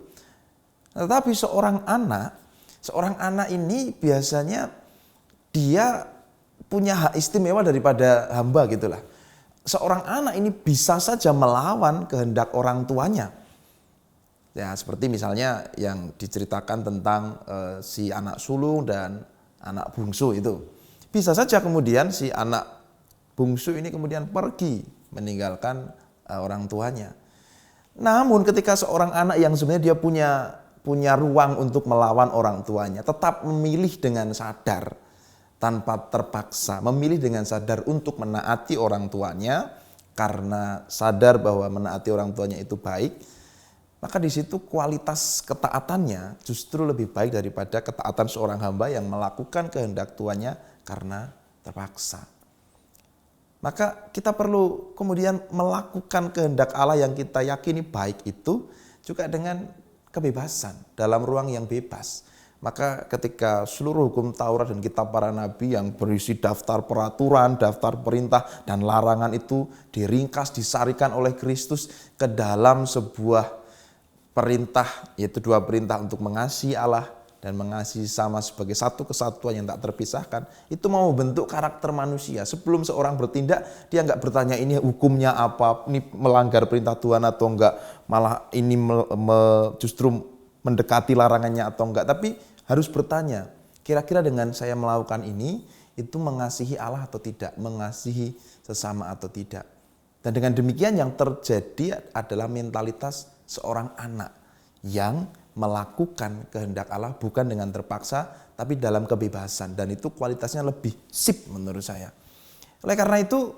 Tetapi seorang anak ini biasanya dia punya hak istimewa daripada hamba gitulah. Seorang anak ini bisa saja melawan kehendak orang tuanya. Ya, seperti misalnya yang diceritakan tentang si anak sulung dan anak bungsu itu. Bisa saja kemudian si anak bungsu ini kemudian pergi meninggalkan orang tuanya. Namun ketika seorang anak yang sebenarnya dia punya ruang untuk melawan orang tuanya, tetap memilih dengan sadar tanpa terpaksa, memilih dengan sadar untuk menaati orang tuanya karena sadar bahwa menaati orang tuanya itu baik. Maka di situ kualitas ketaatannya justru lebih baik daripada ketaatan seorang hamba yang melakukan kehendak tuannya karena terpaksa. Maka kita perlu kemudian melakukan kehendak Allah yang kita yakini baik itu juga dengan kebebasan, dalam ruang yang bebas. Maka ketika seluruh hukum Taurat dan kitab para nabi yang berisi daftar peraturan, daftar perintah dan larangan itu diringkas, disarikan oleh Kristus ke dalam sebuah perintah, yaitu dua perintah untuk mengasihi Allah dan mengasihi sama sebagai satu kesatuan yang tak terpisahkan, itu mau membentuk karakter manusia. Sebelum seorang bertindak, dia enggak bertanya ini hukumnya apa, ini melanggar perintah Tuhan atau enggak, malah ini justru mendekati larangannya atau enggak, tapi harus bertanya, kira-kira dengan saya melakukan ini, itu mengasihi Allah atau tidak, mengasihi sesama atau tidak. Dan dengan demikian yang terjadi adalah mentalitas seorang anak yang melakukan kehendak Allah bukan dengan terpaksa tapi dalam kebebasan, dan itu kualitasnya lebih sip menurut saya. Oleh karena itu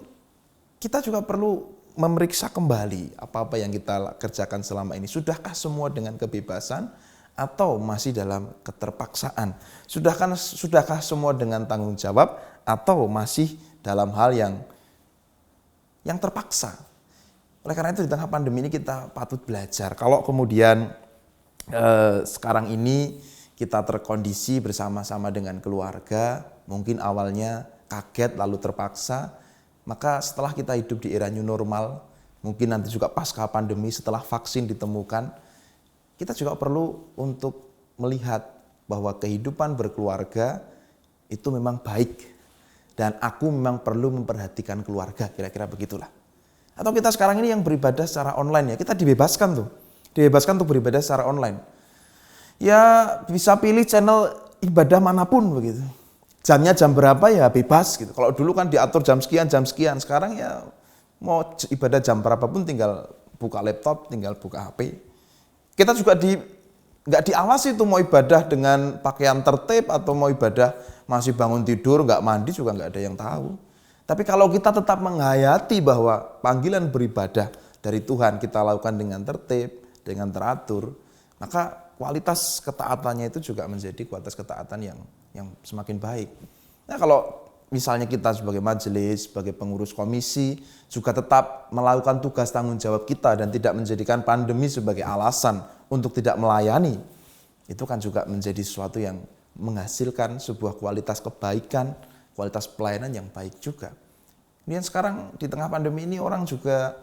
kita juga perlu memeriksa kembali apa-apa yang kita kerjakan selama ini. Sudahkah semua dengan kebebasan atau masih dalam keterpaksaan? Sudahkah semua dengan tanggung jawab atau masih dalam hal yang terpaksa? Oleh karena itu di tengah pandemi ini kita patut belajar. Kalau kemudian sekarang ini kita terkondisi bersama-sama dengan keluarga, mungkin awalnya kaget lalu terpaksa, maka setelah kita hidup di era new normal, mungkin nanti juga pasca pandemi setelah vaksin ditemukan, kita juga perlu untuk melihat bahwa kehidupan berkeluarga itu memang baik. Dan aku memang perlu memperhatikan keluarga, kira-kira begitulah. Atau kita sekarang ini yang beribadah secara online ya, kita dibebaskan untuk beribadah secara online. Ya bisa pilih channel ibadah manapun begitu. Jamnya jam berapa ya bebas gitu. Kalau dulu kan diatur jam sekian, sekarang ya mau ibadah jam berapapun tinggal buka laptop, tinggal buka HP. Kita juga nggak diawasi tuh mau ibadah dengan pakaian tertib atau mau ibadah masih bangun tidur, nggak mandi juga nggak ada yang tahu. Tapi kalau kita tetap menghayati bahwa panggilan beribadah dari Tuhan kita lakukan dengan tertib, dengan teratur, maka kualitas ketaatannya itu juga menjadi kualitas ketaatan yang semakin baik. Nah kalau misalnya kita sebagai majelis, sebagai pengurus komisi juga tetap melakukan tugas tanggung jawab kita dan tidak menjadikan pandemi sebagai alasan untuk tidak melayani, itu kan juga menjadi sesuatu yang menghasilkan sebuah kualitas kebaikan, kualitas pelayanan yang baik juga. Kemudian sekarang di tengah pandemi ini orang juga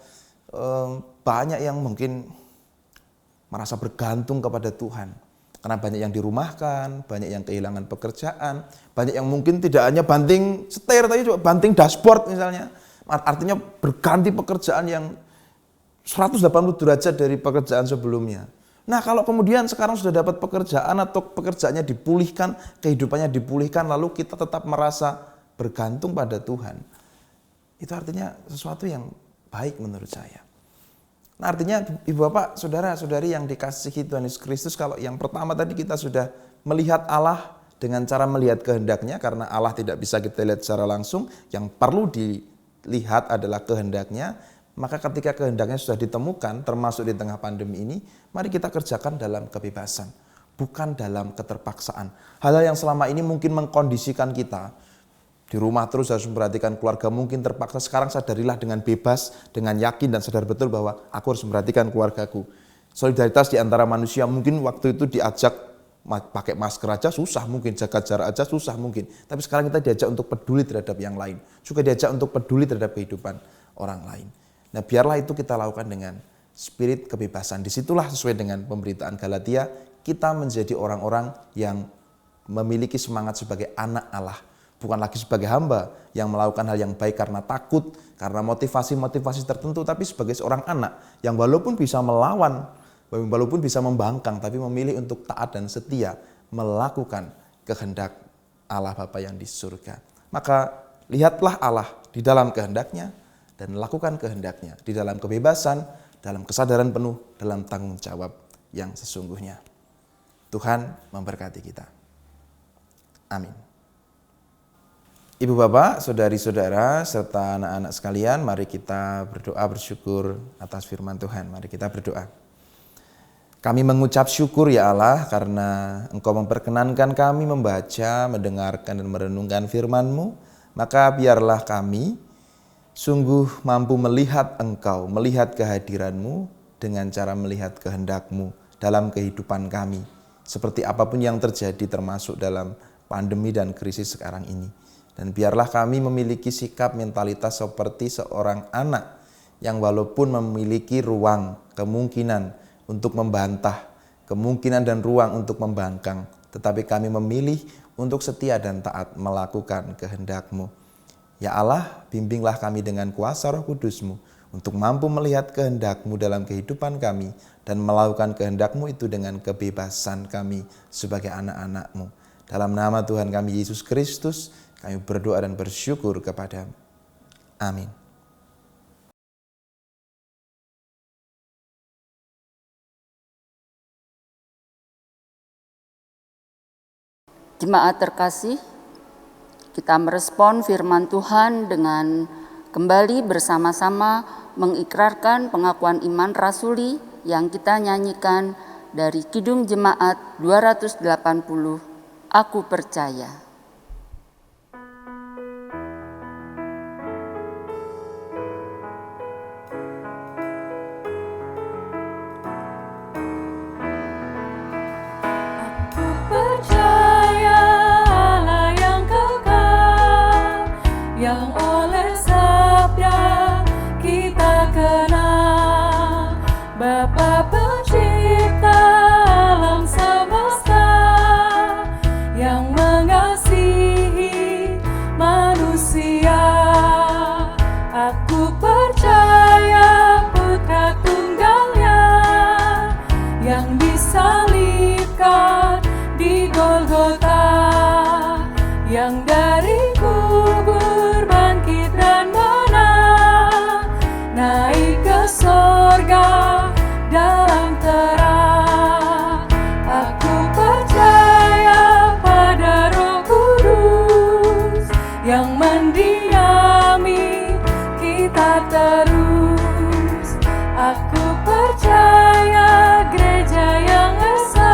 banyak yang mungkin merasa bergantung kepada Tuhan. Karena banyak yang dirumahkan, banyak yang kehilangan pekerjaan, banyak yang mungkin tidak hanya banting setir, tapi juga banting dashboard misalnya. Artinya berganti pekerjaan yang 180 derajat dari pekerjaan sebelumnya. Nah kalau kemudian sekarang sudah dapat pekerjaan atau pekerjaannya dipulihkan, kehidupannya dipulihkan, lalu kita tetap merasa bergantung pada Tuhan. Itu artinya sesuatu yang baik menurut saya. Nah artinya ibu bapak, saudara-saudari yang dikasihi Tuhan Yesus Kristus, kalau yang pertama tadi kita sudah melihat Allah dengan cara melihat kehendaknya, karena Allah tidak bisa kita lihat secara langsung, yang perlu dilihat adalah kehendaknya. Maka ketika kehendaknya sudah ditemukan, termasuk di tengah pandemi ini, mari kita kerjakan dalam kebebasan, bukan dalam keterpaksaan. Hal-hal yang selama ini mungkin mengkondisikan kita, di rumah terus harus memperhatikan keluarga, mungkin terpaksa. Sekarang sadarilah dengan bebas, dengan yakin dan sadar betul bahwa aku harus memperhatikan keluargaku. Solidaritas di antara manusia, mungkin waktu itu diajak pakai masker aja susah mungkin, jaga jarak aja susah mungkin. Tapi sekarang kita diajak untuk peduli terhadap yang lain, juga diajak untuk peduli terhadap kehidupan orang lain. Nah biarlah itu kita lakukan dengan spirit kebebasan. Disitulah sesuai dengan pemberitaan Galatia, kita menjadi orang-orang yang memiliki semangat sebagai anak Allah. Bukan lagi sebagai hamba yang melakukan hal yang baik karena takut, karena motivasi-motivasi tertentu, tapi sebagai seorang anak yang walaupun bisa melawan, walaupun bisa membangkang, tapi memilih untuk taat dan setia melakukan kehendak Allah Bapa yang di surga. Maka lihatlah Allah di dalam kehendaknya dan lakukan kehendaknya di dalam kebebasan, dalam kesadaran penuh, dalam tanggung jawab yang sesungguhnya. Tuhan memberkati kita. Amin. Ibu bapak, saudari-saudara, serta anak-anak sekalian, mari kita berdoa bersyukur atas firman Tuhan. Mari kita berdoa. Kami mengucap syukur ya Allah karena Engkau memperkenankan kami membaca, mendengarkan dan merenungkan firman-Mu. Maka biarlah kami sungguh mampu melihat Engkau, melihat kehadiran-Mu dengan cara melihat kehendak-Mu dalam kehidupan kami. Seperti apapun yang terjadi termasuk dalam pandemi dan krisis sekarang ini. Dan biarlah kami memiliki sikap mentalitas seperti seorang anak yang walaupun memiliki ruang, kemungkinan untuk membantah, kemungkinan dan ruang untuk membangkang, tetapi kami memilih untuk setia dan taat melakukan kehendak-Mu. Ya Allah, bimbinglah kami dengan kuasa Roh Kudus-Mu untuk mampu melihat kehendak-Mu dalam kehidupan kami dan melakukan kehendak-Mu itu dengan kebebasan kami sebagai anak-anak-Mu. Dalam nama Tuhan kami Yesus Kristus, kami berdoa dan bersyukur kepada-Mu. Amin. Jemaat terkasih, kita merespon firman Tuhan dengan kembali bersama-sama mengikrarkan pengakuan iman rasuli yang kita nyanyikan dari Kidung Jemaat 280, Aku Percaya. Yang oleh sabda kita kenal. Bapa pencipta alam semesta yang mengasihi manusia. Aku percaya Putra Tunggalnya yang disalibkan di Golgota, yang dari kubur bangkit dan menang, naik ke sorga dalam terang. Aku percaya pada Roh Kudus yang mendiami kita terus. Aku percaya gereja yang esa,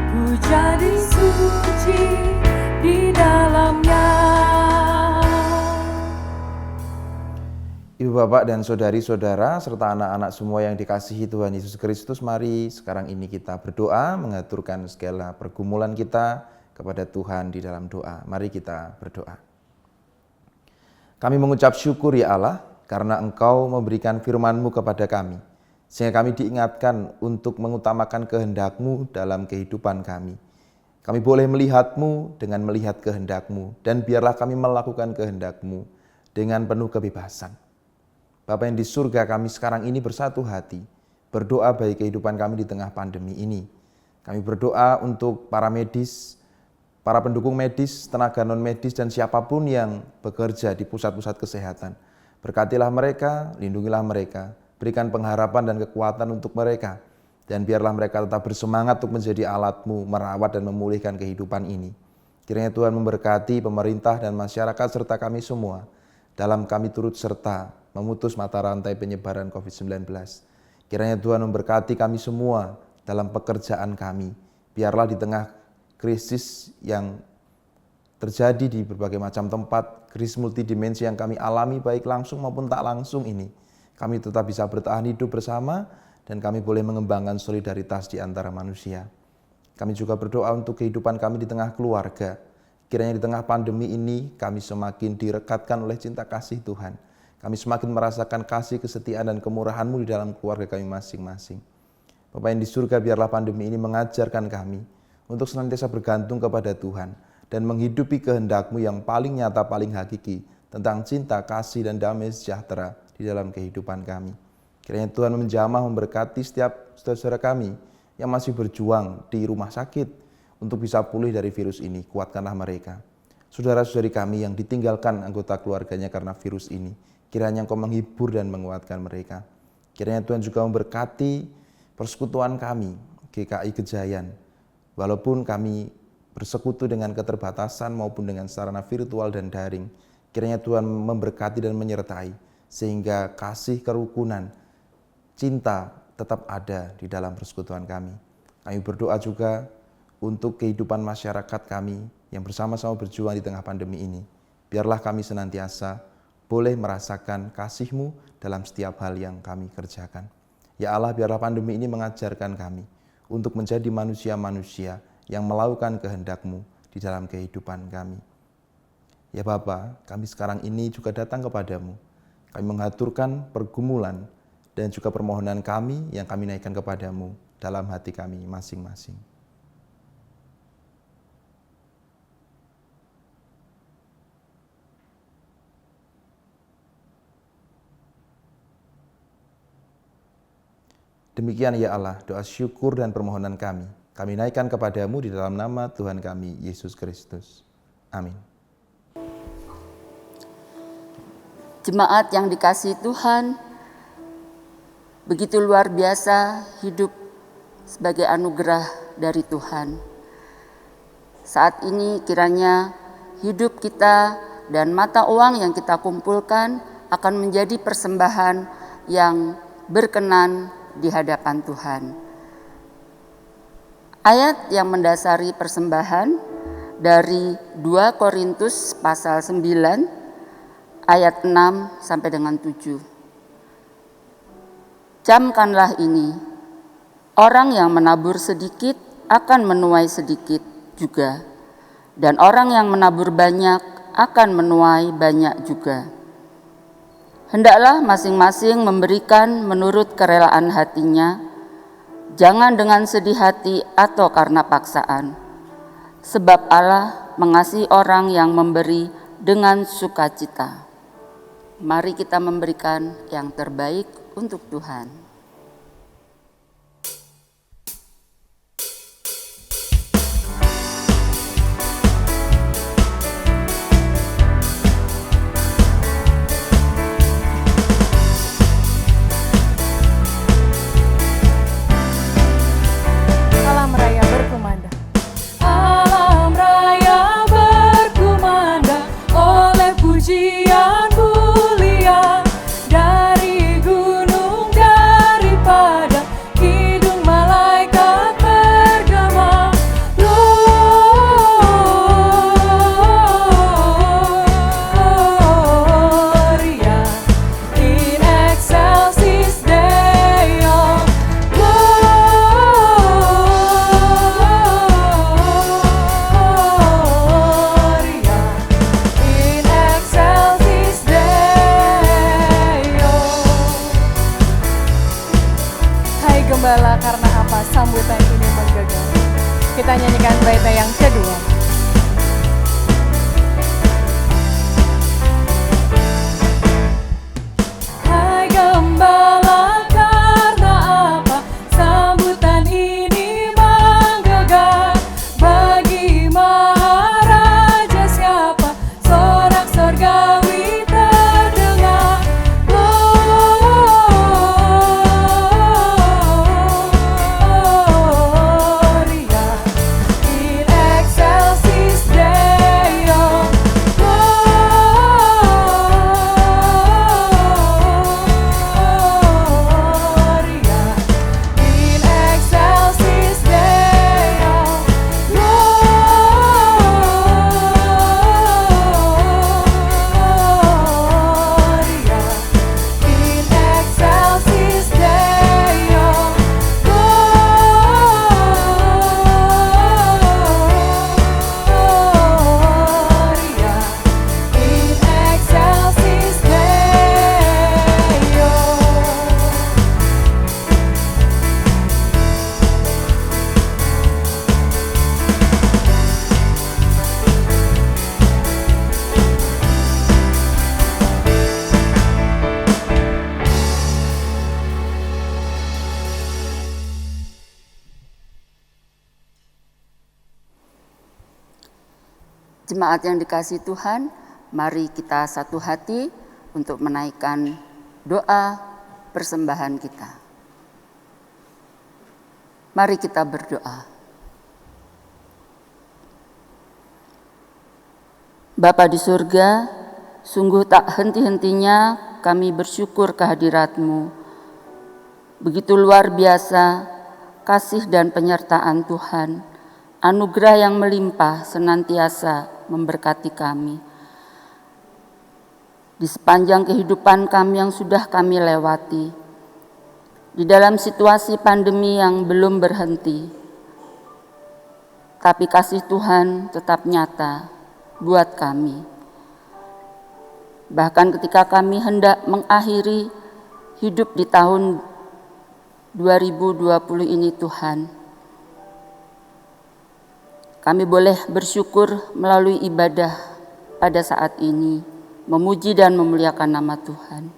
ku jadi suci di dalamnya. Ibu bapak dan saudari-saudara serta anak-anak semua yang dikasihi Tuhan Yesus Kristus, mari sekarang ini kita berdoa mengaturkan segala pergumulan kita kepada Tuhan di dalam doa. Mari kita berdoa. Kami mengucap syukur ya Allah, karena Engkau memberikan firman-Mu kepada kami, sehingga kami diingatkan untuk mengutamakan kehendak-Mu dalam kehidupan kami. Kami boleh melihat-Mu dengan melihat kehendak-Mu, dan biarlah kami melakukan kehendak-Mu dengan penuh kebebasan. Bapa yang di surga, kami sekarang ini bersatu hati, berdoa bagi kehidupan kami di tengah pandemi ini. Kami berdoa untuk para medis, para pendukung medis, tenaga non-medis, dan siapapun yang bekerja di pusat-pusat kesehatan. Berkatilah mereka, lindungilah mereka, berikan pengharapan dan kekuatan untuk mereka, dan biarlah mereka tetap bersemangat untuk menjadi alat-Mu merawat dan memulihkan kehidupan ini. Kiranya Tuhan memberkati pemerintah dan masyarakat serta kami semua, dalam kami turut serta memutus mata rantai penyebaran COVID-19. Kiranya Tuhan memberkati kami semua dalam pekerjaan kami. Biarlah di tengah krisis yang terjadi di berbagai macam tempat, krisis multidimensi yang kami alami baik langsung maupun tak langsung ini, kami tetap bisa bertahan hidup bersama dan kami boleh mengembangkan solidaritas di antara manusia. Kami juga berdoa untuk kehidupan kami di tengah keluarga. Kiranya di tengah pandemi ini kami semakin direkatkan oleh cinta kasih Tuhan. Kami semakin merasakan kasih, kesetiaan, dan kemurahan-Mu di dalam keluarga kami masing-masing. Bapa yang di surga, biarlah pandemi ini mengajarkan kami untuk senantiasa bergantung kepada Tuhan dan menghidupi kehendak-Mu yang paling nyata, paling hakiki tentang cinta, kasih, dan damai sejahtera di dalam kehidupan kami. Kiranya Tuhan menjamah memberkati setiap saudara-saudara kami yang masih berjuang di rumah sakit untuk bisa pulih dari virus ini. Kuatkanlah mereka. Saudara-saudari kami yang ditinggalkan anggota keluarganya karena virus ini, kiranya Engkau menghibur dan menguatkan mereka. Kiranya Tuhan juga memberkati persekutuan kami, GKI Gejayan. Walaupun kami bersekutu dengan keterbatasan maupun dengan sarana virtual dan daring, kiranya Tuhan memberkati dan menyertai, sehingga kasih, kerukunan, cinta tetap ada di dalam persekutuan kami. Kami berdoa juga untuk kehidupan masyarakat kami yang bersama-sama berjuang di tengah pandemi ini. Biarlah kami senantiasa boleh merasakan kasih-Mu dalam setiap hal yang kami kerjakan. Ya Allah, biarlah pandemi ini mengajarkan kami untuk menjadi manusia-manusia yang melakukan kehendak-Mu di dalam kehidupan kami. Ya Bapa, kami sekarang ini juga datang kepadamu. Kami mengaturkan pergumulan dan juga permohonan kami yang kami naikkan kepadamu dalam hati kami masing-masing. Demikian ya Allah, doa syukur dan permohonan kami naikkan kepadamu di dalam nama Tuhan kami, Yesus Kristus. Amin. Jemaat yang dikasihi Tuhan, begitu luar biasa hidup sebagai anugerah dari Tuhan. Saat ini kiranya hidup kita dan mata uang yang kita kumpulkan akan menjadi persembahan yang berkenan di hadapan Tuhan. Ayat yang mendasari persembahan dari 2 Korintus pasal 9 ayat 6 sampai dengan 7. Camkanlah ini, orang yang menabur sedikit akan menuai sedikit juga, dan orang yang menabur banyak akan menuai banyak juga. Hendaklah masing-masing memberikan menurut kerelaan hatinya, jangan dengan sedih hati atau karena paksaan. Sebab Allah mengasihi orang yang memberi dengan sukacita. Mari kita memberikan yang terbaik untuk Tuhan. Alam raya berkumandang. Alam raya berkumandang oleh pujian mulia dari gunung, dari padang, kidung malaikat bergema. Gloria in excelsis Deo. Gloria in excelsis Deo. Hai Gembala, karena apa sambutan ini menggegah? Kita nyanyikan baitnya yang kedua. Hai Gembala, karena apa sambutan ini menggegah? Bagi Maharaja siapa sorak sorgawi terdengar. Gloria in excelsis Deo. Gloria in excelsis Deo. Gloria in excelsis Deo. Gloria in excelsis Deo. Jemaat yang dikasihi Tuhan, mari kita satu hati untuk menaikkan doa persembahan kita. Mari kita berdoa. Bapa di surga, sungguh tak henti-hentinya kami bersyukur kehadirat-Mu. Begitu luar biasa kasih dan penyertaan Tuhan, anugerah yang melimpah senantiasa memberkati kami. Di sepanjang kehidupan kami yang sudah kami lewati, di dalam situasi pandemi yang belum berhenti, tapi kasih Tuhan tetap nyata buat kami. Bahkan ketika kami hendak mengakhiri hidup di tahun 2020 ini Tuhan, kami boleh bersyukur melalui ibadah pada saat ini, memuji dan memuliakan nama Tuhan.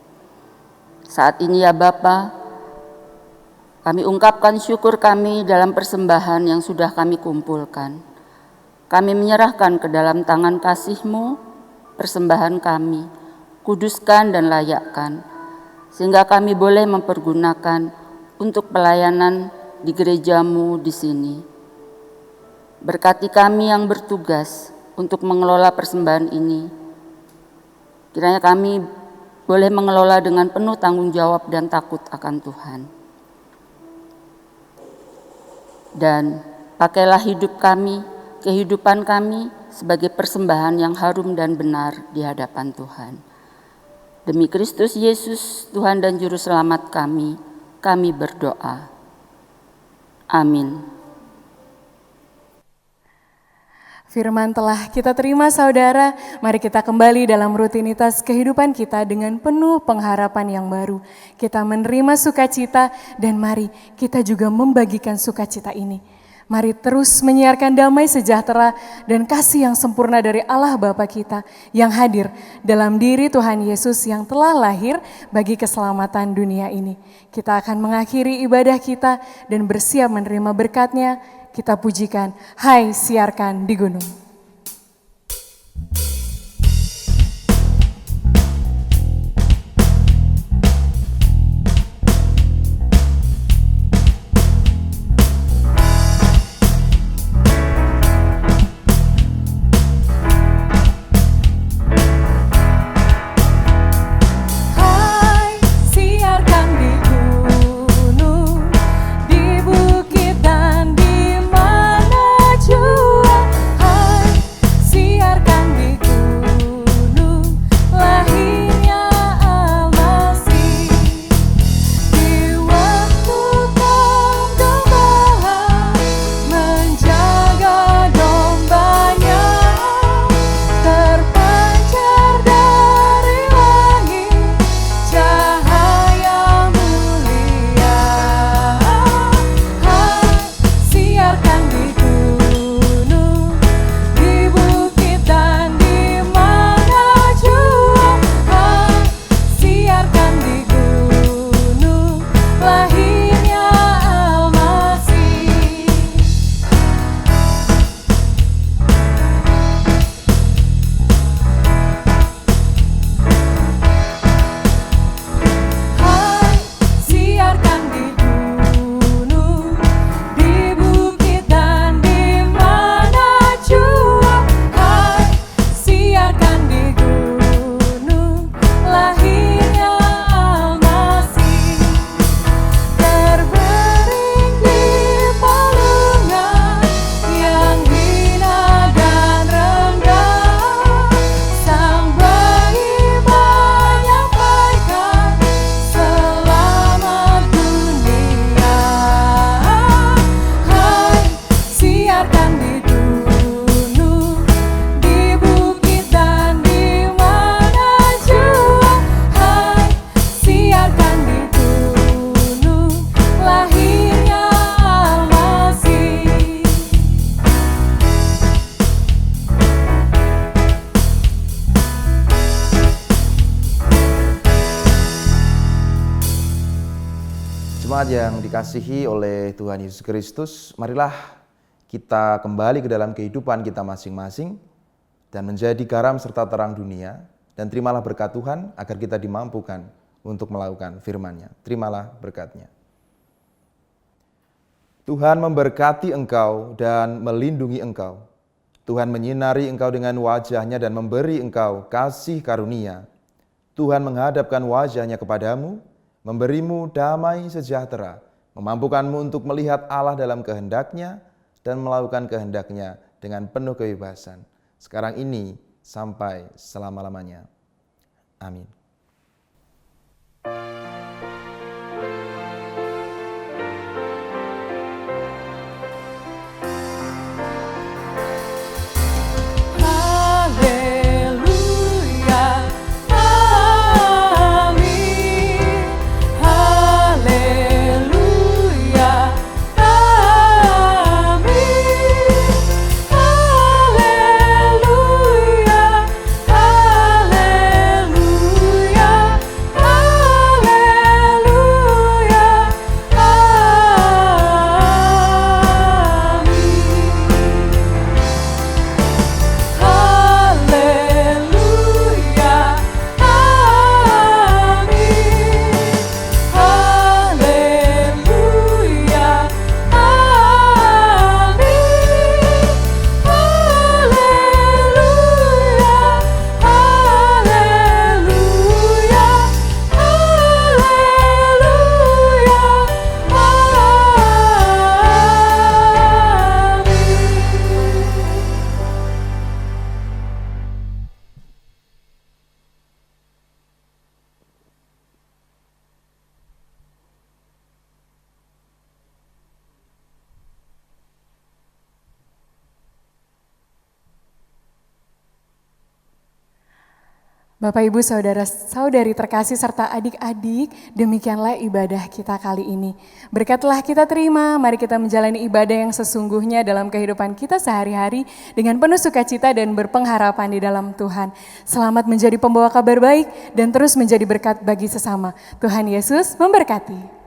Saat ini ya Bapa, kami ungkapkan syukur kami dalam persembahan yang sudah kami kumpulkan. Kami menyerahkan ke dalam tangan kasih-Mu persembahan kami, kuduskan dan layakkan, sehingga kami boleh mempergunakan untuk pelayanan di gereja-Mu di sini. Berkati kami yang bertugas untuk mengelola persembahan ini. Kiranya kami boleh mengelola dengan penuh tanggung jawab dan takut akan Tuhan. Dan pakailah hidup kami, kehidupan kami sebagai persembahan yang harum dan benar di hadapan Tuhan. Demi Kristus Yesus, Tuhan dan Juru Selamat kami berdoa. Amin. Firman telah kita terima saudara, mari kita kembali dalam rutinitas kehidupan kita dengan penuh pengharapan yang baru. Kita menerima sukacita dan mari kita juga membagikan sukacita ini. Mari terus menyiarkan damai sejahtera dan kasih yang sempurna dari Allah Bapa kita yang hadir dalam diri Tuhan Yesus yang telah lahir bagi keselamatan dunia ini. Kita akan mengakhiri ibadah kita dan bersiap menerima berkat-Nya. Kita pujikan, hai siarkan di gunung. Jemaat yang dikasihi oleh Tuhan Yesus Kristus, marilah kita kembali ke dalam kehidupan kita masing-masing dan menjadi garam serta terang dunia, dan terimalah berkat Tuhan agar kita dimampukan untuk melakukan firman-Nya. Terimalah berkat-Nya. Tuhan memberkati engkau dan melindungi engkau. Tuhan menyinari engkau dengan wajah-Nya dan memberi engkau kasih karunia. Tuhan menghadapkan wajah-Nya kepadamu, memberimu damai sejahtera, memampukanmu untuk melihat Allah dalam kehendak-Nya dan melakukan kehendak-Nya dengan penuh kebebasan, sekarang ini sampai selama-lamanya. Amin. Haleluya, Bapak, Ibu, Saudara-saudari terkasih serta adik-adik, demikianlah ibadah kita kali ini. Berkat-telah kita terima, mari kita menjalani ibadah yang sesungguhnya dalam kehidupan kita sehari-hari dengan penuh sukacita dan berpengharapan di dalam Tuhan. Selamat menjadi pembawa kabar baik dan terus menjadi berkat bagi sesama. Tuhan Yesus memberkati.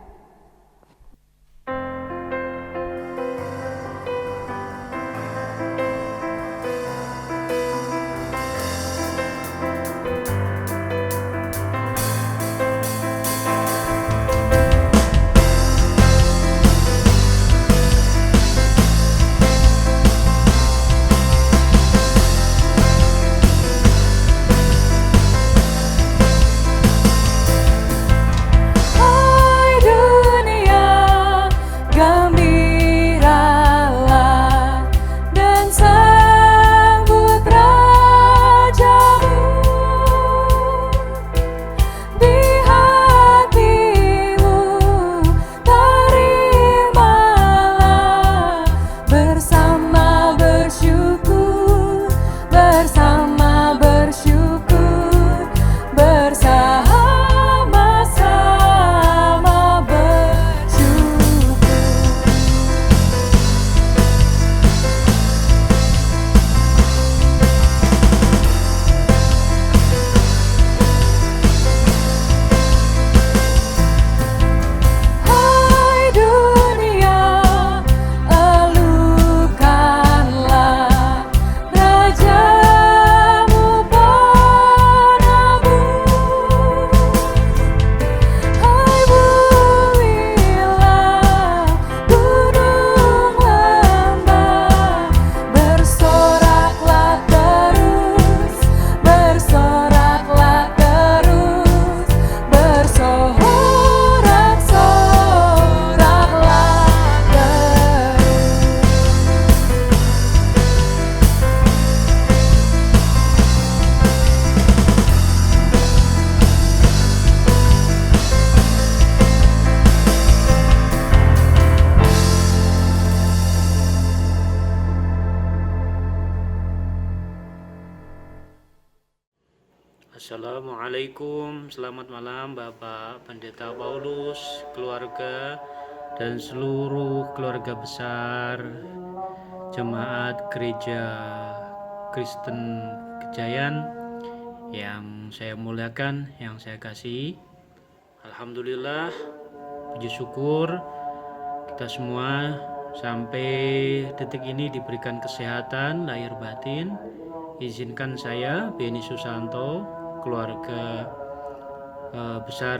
Assalamualaikum, selamat malam Bapak Pendeta Paulus, keluarga, dan seluruh keluarga besar Jemaat Gereja Kristen Kejayaan yang saya muliakan, yang saya kasihi. Alhamdulillah, puji syukur kita semua sampai detik ini diberikan kesehatan lahir batin. Izinkan saya, Beni Susanto, keluarga besar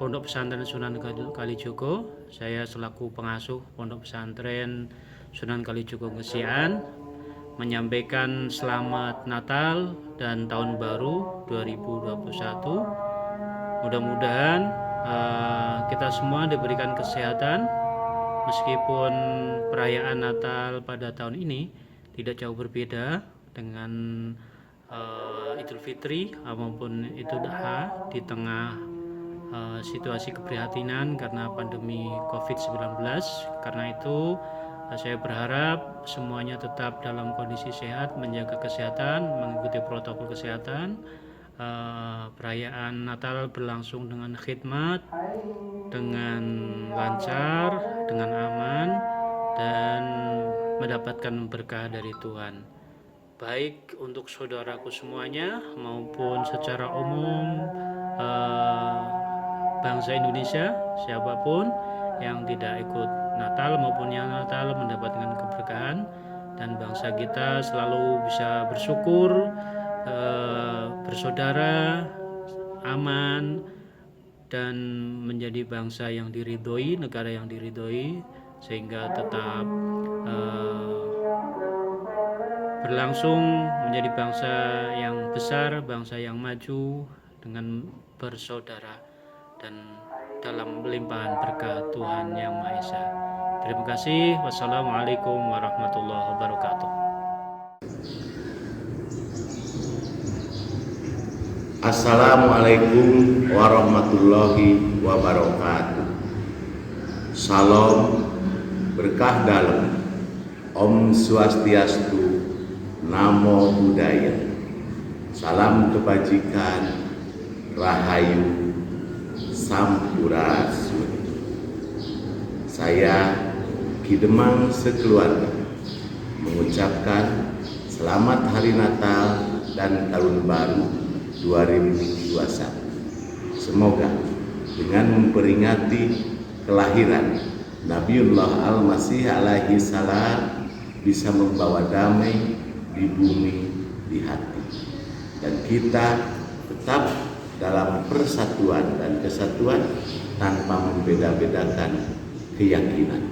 Pondok Pesantren Sunan Kalijogo, saya selaku pengasuh Pondok Pesantren Sunan Kalijogo Ngesian, menyampaikan selamat Natal dan Tahun Baru 2021. Mudah-mudahan kita semua diberikan kesehatan, meskipun perayaan Natal pada tahun ini tidak jauh berbeda dengan Idul Fitri maupun Idul Adha di tengah situasi keprihatinan karena pandemi COVID-19. Karena itu saya berharap semuanya tetap dalam kondisi sehat, menjaga kesehatan, mengikuti protokol kesehatan. Perayaan Natal berlangsung dengan khidmat, dengan lancar, dengan aman, dan mendapatkan berkah dari Tuhan. Baik untuk saudaraku semuanya maupun secara umum bangsa Indonesia, siapapun yang tidak ikut Natal maupun yang Natal mendapatkan keberkahan, dan bangsa kita selalu bisa bersyukur, bersaudara, aman, dan menjadi bangsa yang diridhoi, negara yang diridhoi, sehingga tetap berlangsung menjadi bangsa yang besar, bangsa yang maju dengan bersaudara dan dalam limpahan berkah Tuhan Yang Maha Esa. Terima kasih. Wassalamualaikum warahmatullahi wabarakatuh. Assalamualaikum warahmatullahi wabarakatuh. Salam berkah dalam. Om Swastiastu, Namo Buddhaya. salam kebajikan, rahayu, sampurasun. Saya Ki Demang sekeluarga mengucapkan selamat Hari Natal dan Tahun Baru 2021. Semoga dengan memperingati kelahiran Nabiullah Al-Masih alaihi salam bisa membawa damai di bumi, di hati. Dan kita tetap dalam persatuan dan kesatuan tanpa membeda-bedakan keyakinan.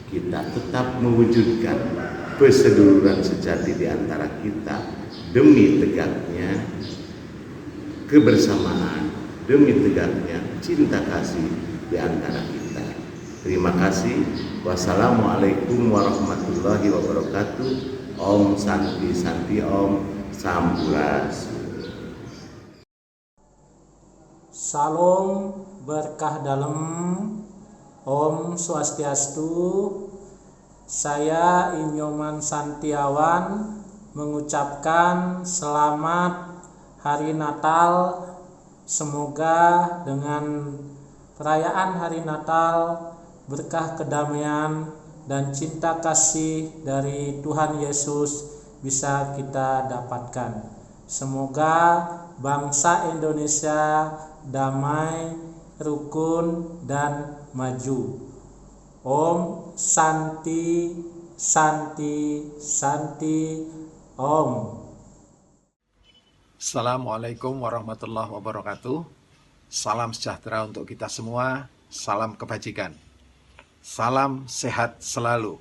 Kita tetap mewujudkan perseduluran sejati di antara kita demi tegaknya kebersamaan, demi tegaknya cinta kasih di antara kita. Terima kasih. Wassalamualaikum warahmatullahi wabarakatuh. Om Santi Santi Om Sampurasun. Salam berkah dalam. Om Swastiastu. Saya Inyoman Santiawan mengucapkan selamat Hari Natal. Semoga dengan perayaan Hari Natal berkah kedamaian dan cinta kasih dari Tuhan Yesus bisa kita dapatkan. Semoga bangsa Indonesia damai, rukun, dan maju. Om Santi Santi Santi Om. Assalamualaikum warahmatullahi wabarakatuh. Salam sejahtera untuk kita semua. Salam kebajikan. Salam sehat selalu.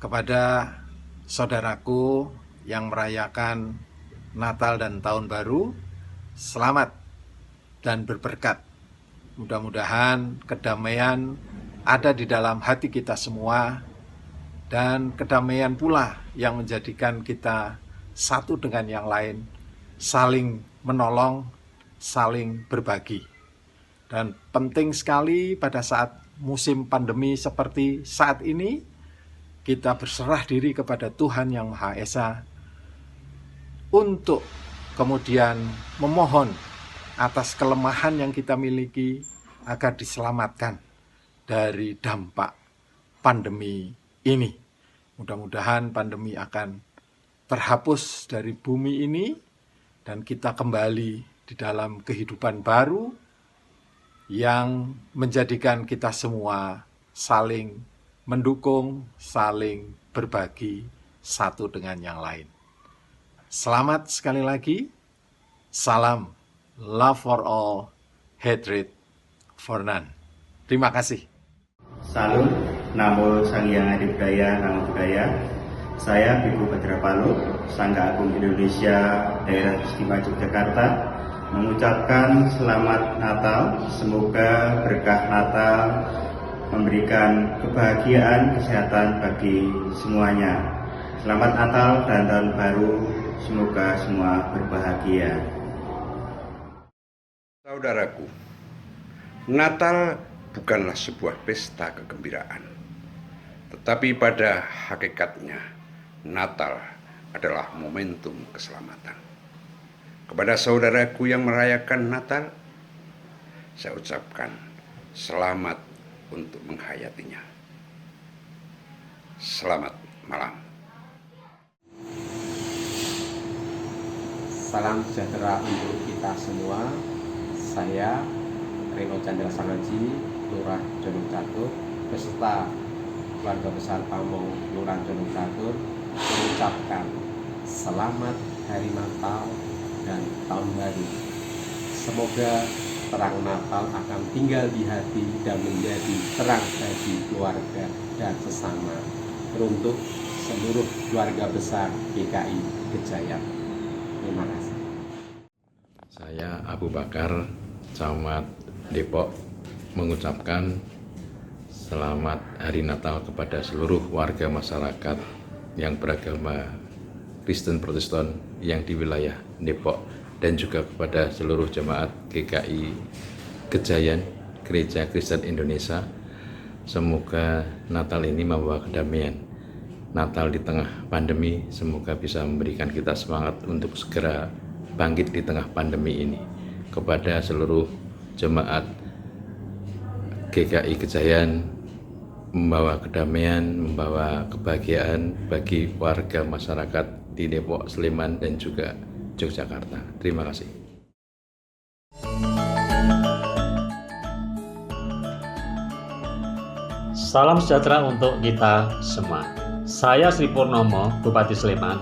Kepada saudaraku yang merayakan Natal dan Tahun Baru, selamat dan berberkat. Mudah-mudahan kedamaian ada di dalam hati kita semua, dan kedamaian pula yang menjadikan kita satu dengan yang lain, saling menolong, saling berbagi. Dan penting sekali pada saat musim pandemi seperti saat ini, kita berserah diri kepada Tuhan Yang Maha Esa untuk kemudian memohon atas kelemahan yang kita miliki agar diselamatkan dari dampak pandemi ini. Mudah-mudahan pandemi akan terhapus dari bumi ini dan kita kembali di dalam kehidupan baru yang menjadikan kita semua saling mendukung, saling berbagi satu dengan yang lain. Selamat sekali lagi. Salam love for all, hatred for none. Terima kasih. Salam, Namo Sang Hyang Adi Budaya, Namo Budaya. Saya Biku Badra Palu, Sangga Agung Indonesia, Daerah Istimewa Yogyakarta, mengucapkan selamat Natal. Semoga berkah Natal memberikan kebahagiaan, kesehatan bagi semuanya. Selamat Natal dan Tahun Baru, semoga semua berbahagia. Saudaraku, Natal bukanlah sebuah pesta kegembiraan, tetapi pada hakikatnya Natal adalah momentum keselamatan. Kepada saudaraku yang merayakan Natal, saya ucapkan selamat untuk menghayatinya. Selamat malam. Salam sejahtera untuk kita semua. Saya Reno Chandra Sangaji, Lurah Jonong Catur, beserta keluarga besar Pamong Lurah Jonong Catur, mengucapkan selamat Hari Natal dan Tahun Baru. Semoga terang Natal akan tinggal di hati dan menjadi terang bagi keluarga dan sesama, teruntuk seluruh keluarga besar GKI Gejayan. Terima kasih. Saya Abu Bakar, Camat Depok, mengucapkan selamat Hari Natal kepada seluruh warga masyarakat yang beragama Kristen Protestan yang di wilayah Depok, dan juga kepada seluruh jemaat GKI Gejayan, Gereja Kristen Indonesia. Semoga Natal ini membawa kedamaian Natal di tengah pandemi, semoga bisa memberikan kita semangat untuk segera bangkit di tengah pandemi ini. Kepada seluruh jemaat GKI Gejayan, membawa kedamaian, membawa kebahagiaan bagi warga masyarakat di Depok, Sleman, dan juga Yogyakarta. Terima kasih. Salam sejahtera untuk kita semua. Saya Sri Purnomo, Bupati Sleman,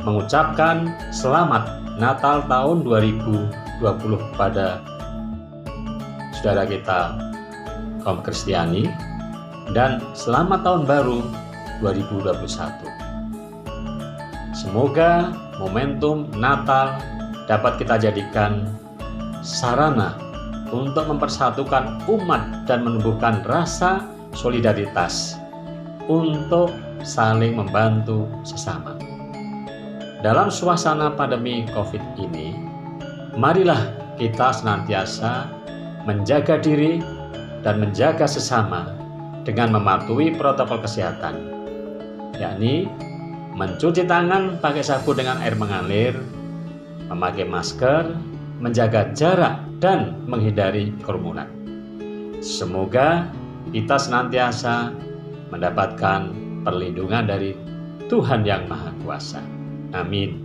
mengucapkan selamat Natal tahun 2020 kepada saudara kita kaum Kristiani, dan selamat tahun baru 2021. Semoga momentum Natal dapat kita jadikan sarana untuk mempersatukan umat dan menumbuhkan rasa solidaritas untuk saling membantu sesama. Dalam suasana pandemi COVID ini, marilah kita senantiasa menjaga diri dan menjaga sesama dengan mematuhi protokol kesehatan, yakni mencuci tangan pakai sabun dengan air mengalir, memakai masker, menjaga jarak, dan menghindari kerumunan. Semoga kita senantiasa mendapatkan perlindungan dari Tuhan Yang Maha Kuasa. Amin.